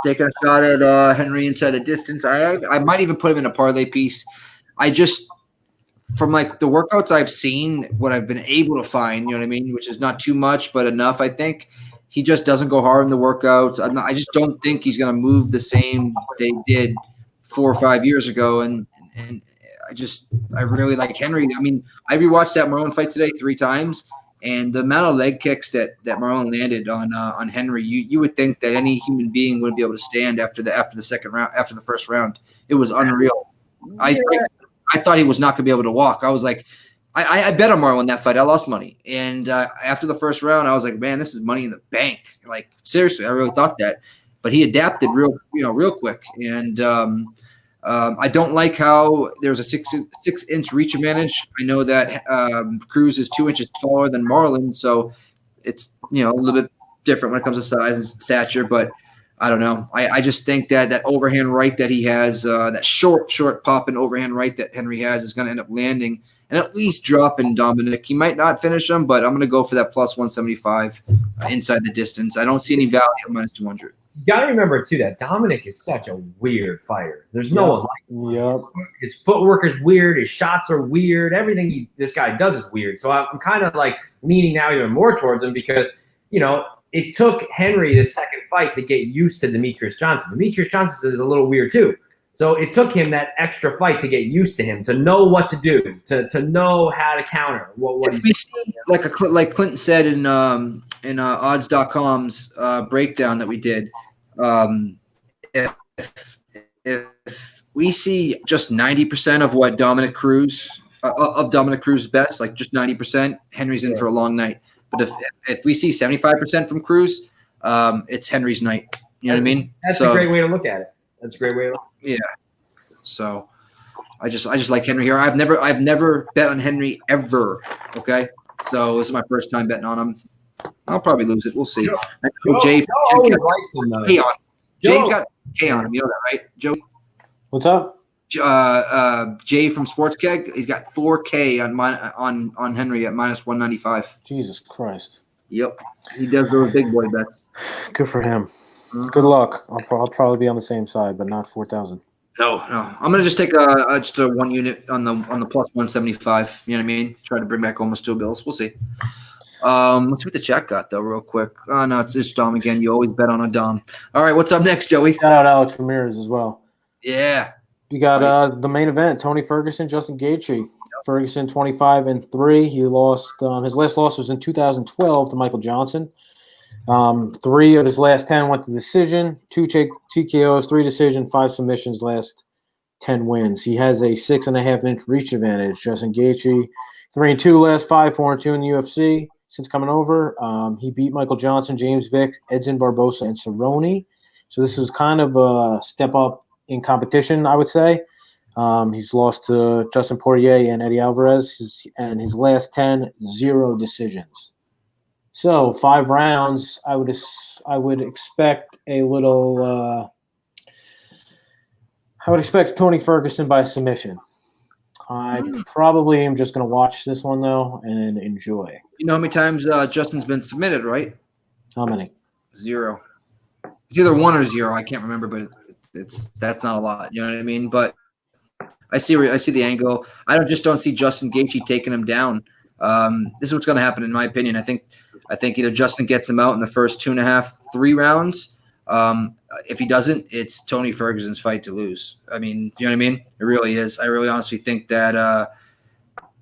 Taking a shot at Henry inside the distance. I might even put him in a parlay piece. I just, from like the workouts I've seen, what I've been able to find, you know what I mean, which is not too much, but enough, I think. He just doesn't go hard in the workouts. I just don't think he's going to move the same they did 4 or 5 years ago. And I really like Henry. I mean, I rewatched that Marlon fight today 3 times, and the amount of leg kicks that Marlon landed on Henry, you would think that any human being wouldn't be able to stand after the second round, after the first round. It was unreal. I thought he was not going to be able to walk. I was like, I bet on Marlon that fight. I lost money, and after the first round, I was like, man, this is money in the bank. Like seriously, I really thought that. But he adapted real quick, and I don't like how there's a 6-inch reach advantage. I know that Cruz is 2 inches taller than Marlon, so it's a little bit different when it comes to size and stature. But I don't know. I just think that overhand right that he has, that short popping overhand right that Henry has, is going to end up landing and at least dropping Dominic. He might not finish him, but I'm going to go for that plus 175 inside the distance. I don't see any value at minus 200. You got to remember, too, that Dominic is such a weird fighter. There's no one like him. Yep. His footwork is weird. His shots are weird. Everything this guy does is weird. So I'm kind of like leaning now even more towards him because, it took Henry the second fight to get used to Demetrius Johnson. Demetrius Johnson is a little weird, too. So it took him that extra fight to get used to him, to know what to do, to know how to counter what he's doing. Like Clinton said in odds.com's breakdown that we did, if we see just 90% of what Dominic Cruz's best, like just 90%, Henry's in for a long night. But if we see 75% from Cruz, it's Henry's night. You know what I mean? That's a great way to look at it. That's a great way to look at it. Yeah. So I just like Henry here. I've never bet on Henry ever. Okay. So this is my first time betting on him. I'll probably lose it. We'll see. Jay got K on him. You know that, right, Joe? What's up? Jay from Sports Keg. He's got 4K on Henry at minus 195. Jesus Christ. Yep, he does those big boy bets. Good for him. Good luck. I'll probably be on the same side, but not 4,000. No. I'm gonna just take just a 1 unit on the plus 175. You know what I mean? Try to bring back almost 2 bills. We'll see. Let's see what the chat got though, real quick. Oh no, it's just Dom again. You always bet on a Dom. All right, what's up next, Joey? Shout out Alex Ramirez as well. Yeah. You got the main event: Tony Ferguson, Justin Gaethje. Ferguson 25-3. He lost. His last loss was in 2012 to Michael Johnson. 3 of his last 10 went to decision. 2 TKOs, 3 decision, 5 submissions. Last 10 wins. He has a 6.5-inch reach advantage. Justin Gaethje 3-2 last 5, 4-2 in the UFC since coming over. He beat Michael Johnson, James Vick, Edson Barbosa, and Cerrone. So this is kind of a step up in competition, I would say. He's lost to Justin Poirier and Eddie Alvarez, and his last 10, 0 decisions. So 5 rounds, I would expect a little. I would expect Tony Ferguson by submission. I probably am just going to watch this one though and enjoy. You know how many times Justin's been submitted, right? How many? 0. It's either 1 or 0. I can't remember, but that's not a lot. You know what I mean? But I see the angle. I don't see Justin Gaethje taking him down. This is what's going to happen, in my opinion. I think either Justin gets him out in the first 2.5, 3 rounds. If he doesn't, it's Tony Ferguson's fight to lose. I mean, you know what I mean? It really is. I really honestly think that,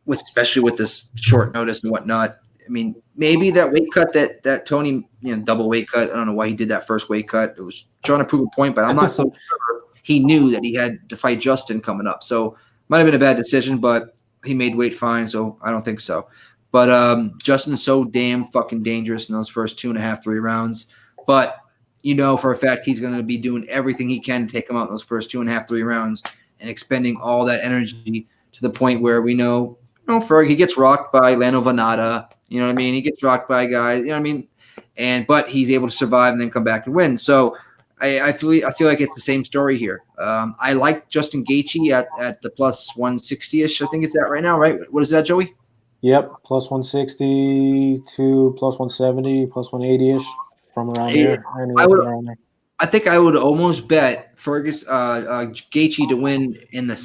especially with this short notice and whatnot. I mean, maybe that weight cut that Tony, double weight cut. I don't know why he did that first weight cut. It was trying to prove a point, but I'm not so sure he knew that he had to fight Justin coming up. So might have been a bad decision, but he made weight fine, so I don't think so. But Justin's so damn fucking dangerous in those first 2.5, 3 rounds. But for a fact he's going to be doing everything he can to take him out in those first 2.5, 3 rounds and expending all that energy to the point where we know, Ferg, he gets rocked by Lando Venata. You know what I mean? He gets rocked by guys. You know what I mean? But he's able to survive and then come back and win. So I feel like it's the same story here. I like Justin Gaethje at the plus 160-ish. I think it's at right now, right? What is that, Joey? Yep, plus 160 to plus 170, plus 180-ish from around there. I think I would almost bet Gaethje to win in the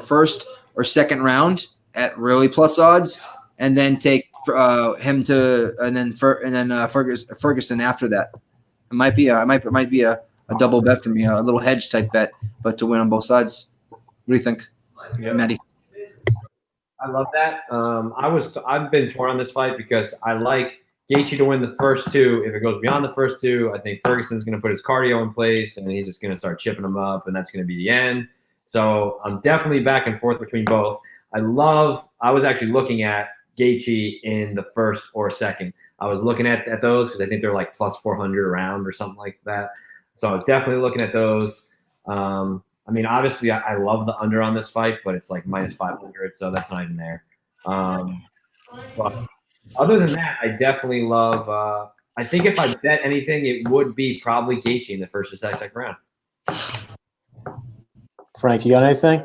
first or second round at really plus odds, and then take him to Ferguson after that. It might be a double bet for me, a little hedge type bet, but to win on both sides. What do you think, Matty? I love that. I've been torn on this fight because I like Gaethje to win the first 2. If it goes beyond the first 2, I think Ferguson's going to put his cardio in place, and he's just going to start chipping him up, and that's going to be the end. So I'm definitely back and forth between both. I was actually looking at Gaethje in the first or second. I was looking at those because I think they're like plus 400 a round or something like that. So I was definitely looking at those. I mean, obviously, I love the under on this fight, but it's like minus 500, so that's not even there. But other than that, I definitely love I think if I bet anything, it would be probably Gaethje in the first or second round. Frank, you got anything?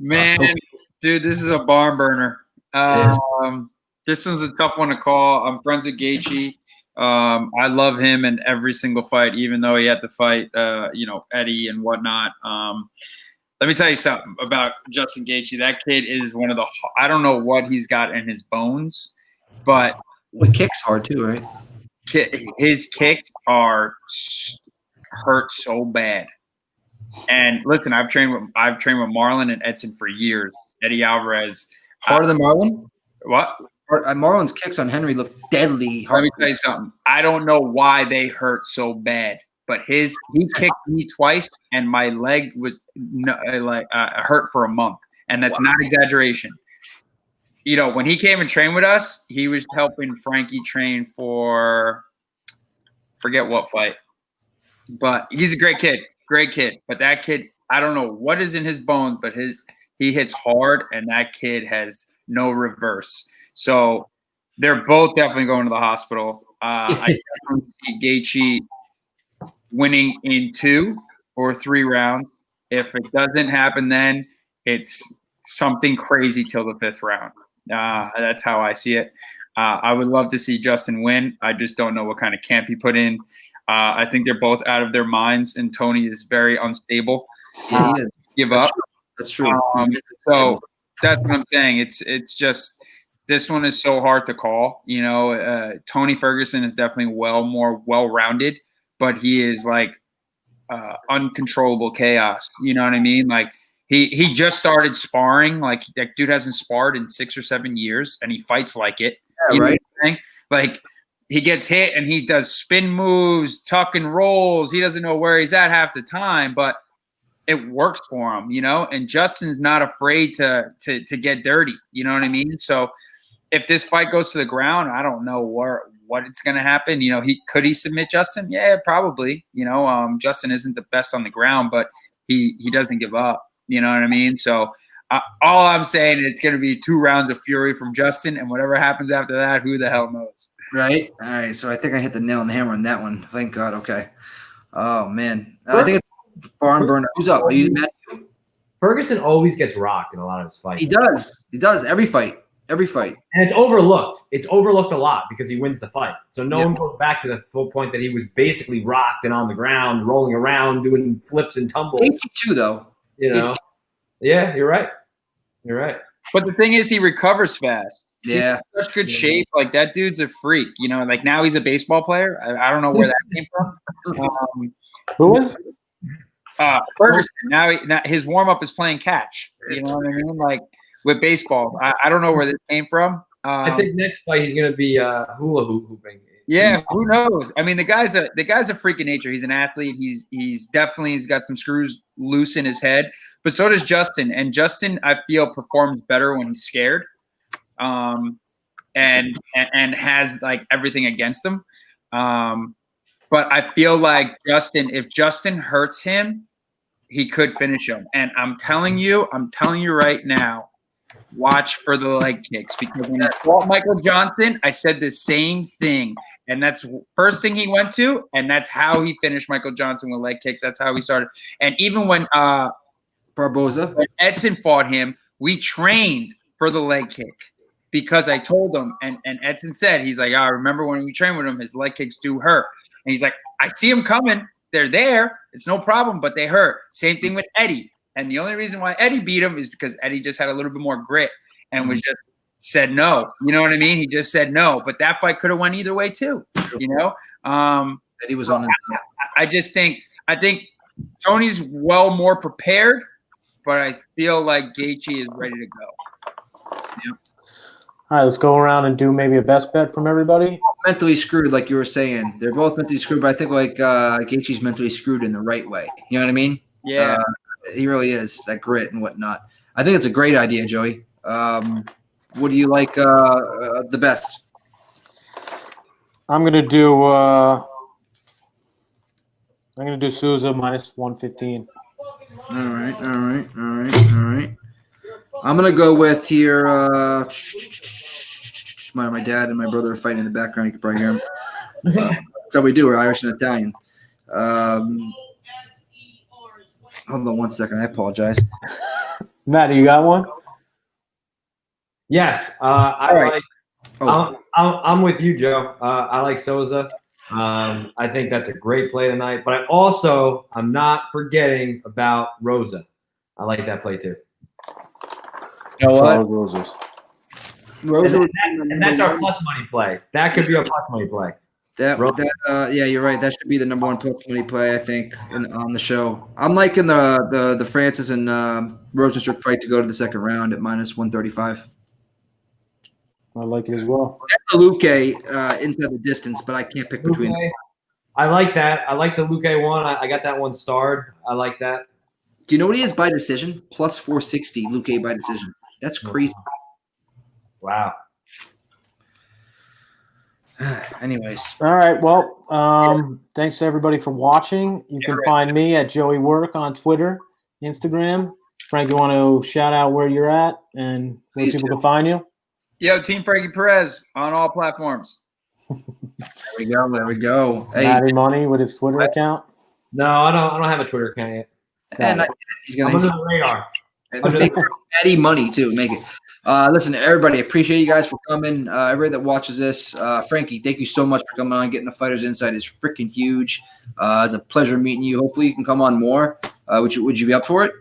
Man, dude, this is a barn burner. This one's a tough one to call. I'm friends with Gaethje. I love him in every single fight, even though he had to fight, Eddie and whatnot. Let me tell you something about Justin Gaethje. That kid is one of the – I don't know what he's got in his bones, but – He kicks hard too, right? His kicks hurt so bad. And listen, I've trained with Marlon and Edson for years. Eddie Alvarez. Harder than Marlon? What? Marlon's kicks on Henry look deadly hard. Let me tell you something. I don't know why they hurt so bad, but he kicked me twice, and my leg was hurt for a month, and that's not exaggeration. When he came and trained with us, he was helping Frankie train for forget what fight, but he's a great kid. But that kid, I don't know what is in his bones, but he hits hard, and that kid has no reverse. So they're both definitely going to the hospital. I definitely see Gaethje winning in 2 or 3 rounds. If it doesn't happen, then it's something crazy till the 5th round. That's how I see it. I would love to see Justin win. I just don't know what kind of camp he put in. I think they're both out of their minds, and Tony is very unstable. Yeah, he is. Give up. That's true. So that's what I'm saying. It's just this one is so hard to call. You know, Tony Ferguson is definitely more well-rounded, but he is like uncontrollable chaos. You know what I mean? Like he just started sparring. Like that dude hasn't sparred in 6 or 7 years, and he fights like it. Yeah, You know right. what I'm saying? Like he gets hit and he does spin moves, tuck and rolls. He doesn't know where he's at half the time, but it works for him, you know. And Justin's not afraid to get dirty. You know what I mean? So if this fight goes to the ground, I don't know what it's going to happen. You know, could he submit Justin? Yeah, probably. You know, Justin isn't the best on the ground, but he doesn't give up. You know what I mean? So all I'm saying is it's going to be 2 rounds of fury from Justin, and whatever happens after that, who the hell knows? Right. All right. So I think I hit the nail on the hammer on that one. Thank God. Okay. Oh man. I think it's barn burner. Who's up? Are you mad? Ferguson always gets rocked in a lot of his fights. He does. He does. Every fight. Every fight. And it's overlooked. It's overlooked a lot because he wins the fight. So no one goes back to the full point that he was basically rocked and on the ground, rolling around, doing flips and tumbles. 82 though. You know? Yeah, you're right. You're right. But the thing is, he recovers fast. Yeah. He's in such good shape. Like that dude's a freak. You know, like now he's a baseball player. I don't know where that came from. Who is? Ferguson. Now his warm up is playing catch. You know what I mean? Like with baseball. I don't know where this came from. I think next fight he's going to be hula hooping. Yeah, who knows? I mean, the guy's a freak of nature. He's an athlete. He's got some screws loose in his head, but so does Justin. And Justin, I feel, performs better when he's scared, and has like everything against him. But I feel like if Justin hurts him, he could finish him. And I'm telling you right now, watch for the leg kicks, because when I fought Michael Johnson, I said the same thing, and that's the first thing he went to, and that's how he finished Michael Johnson with leg kicks. That's how he started. And even when Barboza, when Edson fought him, we trained for the leg kick because I told him, and Edson said, he's like, I remember when we trained with him, his leg kicks do hurt, and he's like, I see him coming, they're there, it's no problem, but they hurt. Same thing with Eddie. And the only reason why Eddie beat him is because Eddie just had a little bit more grit and was just said no. You know what I mean? He just said no. But that fight could have went either way too. You know? Eddie was on. I think Tony's more prepared, but I feel like Gaethje is ready to go. Yeah. All right, let's go around and do maybe a best bet from everybody. Mentally screwed, like you were saying. They're both mentally screwed, but I think like Gaethje's mentally screwed in the right way. You know what I mean? Yeah. He really is, that grit and whatnot. I think it's a great idea, Joey. What do you like the best? I'm gonna do Souza minus 115. All right. I'm gonna go with here. My dad and my brother are fighting in the background. You can probably hear them. That's how we do. We're Irish and Italian. Hold on 1 second. I apologize. Matt, you got one? Yes, I'm with you, Joe. I like Souza. I think that's a great play tonight. But I'm not forgetting about Rosa. I like that play too. You know what? Roses. And that's our plus money play. That could be our plus money play. Yeah, you're right. That should be the number 1 plus money play, I think, on the show. I'm liking the Francis and Rosenstruck fight to go to the second round at minus 135. I like it as well. The Luque inside the distance, but I can't pick between them. I like that. I like the Luque one. I got that one starred. I like that. Do you know what he is by decision? Plus 460 Luque by decision. That's crazy. Wow. Anyways. All right. Well, thanks to everybody for watching. You can find me at Joey Werk on Twitter, Instagram. Frank, you want to shout out where you're at and where people can find you? Yo, Team Frankie Perez on all platforms. There we go. Hey, MattMoney with his Twitter account. No, I don't have a Twitter account yet. and I'm under the radar. Make Maddie money too. Make it. Listen, everybody, appreciate you guys for coming. Everybody that watches this, Frankie, thank you so much for coming on. Getting the Fighters Insight is freaking huge. It's a pleasure meeting you. Hopefully, you can come on more. Would you be up for it?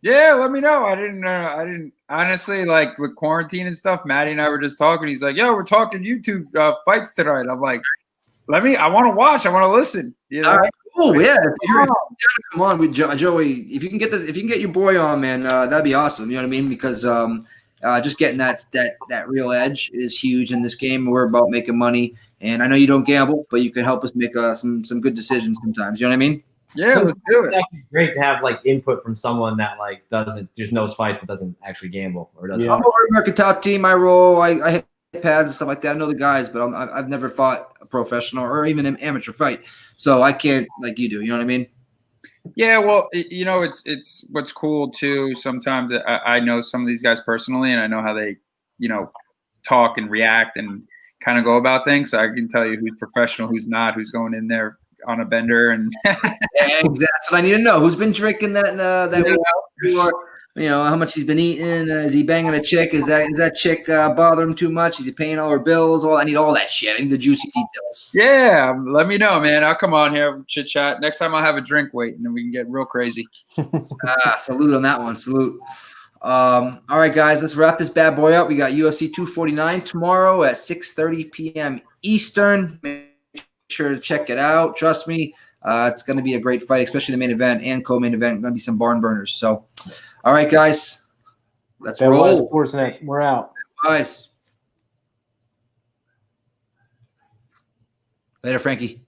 Yeah, let me know. I didn't honestly, like with quarantine and stuff. Maddie and I were just talking. He's like, "Yo, we're talking YouTube fights tonight." I'm like, I want to watch. I want to listen. You know? All right. Oh yeah, come on with Joey. If you can get your boy on, man, that'd be awesome. You know what I mean? Because just getting that real edge is huge in this game. We're about making money, and I know you don't gamble, but you can help us make some good decisions sometimes. You know what I mean? Yeah, let's do It's it. actually great to have like input from someone that like doesn't just knows fights but doesn't actually gamble or doesn't. Yeah. I'm over American Top Team. I roll. I hit pads and stuff like that. I know the guys, but I've never fought a professional or even an amateur fight, so I can't like you do. You know what I mean? Yeah, well, you know, it's what's cool too. Sometimes I know some of these guys personally, and I know how they, you know, talk and react and kind of go about things. So I can tell you who's professional, who's not, who's going in there on a bender, and Exactly. That's what I need to know. Who's been drinking that you know, how much he's been eating? Is he banging a chick? Is that chick bother him too much? Is he paying all her bills? I need all that shit. I need the juicy details. yeah, let me know, man. I'll come on here, chit chat. Next time I'll have a drink wait, and then we can get real crazy. Salute on that one. Salute. All right, guys, let's wrap this bad boy up. We got UFC 249 tomorrow at 6:30 p.m. Eastern. Make sure to check it out. Trust me, it's going to be a great fight, especially the main event and co-main event. Going to be some barn burners. So, all right, guys, let's roll. Sportsnet, we're out. Guys, later, Frankie.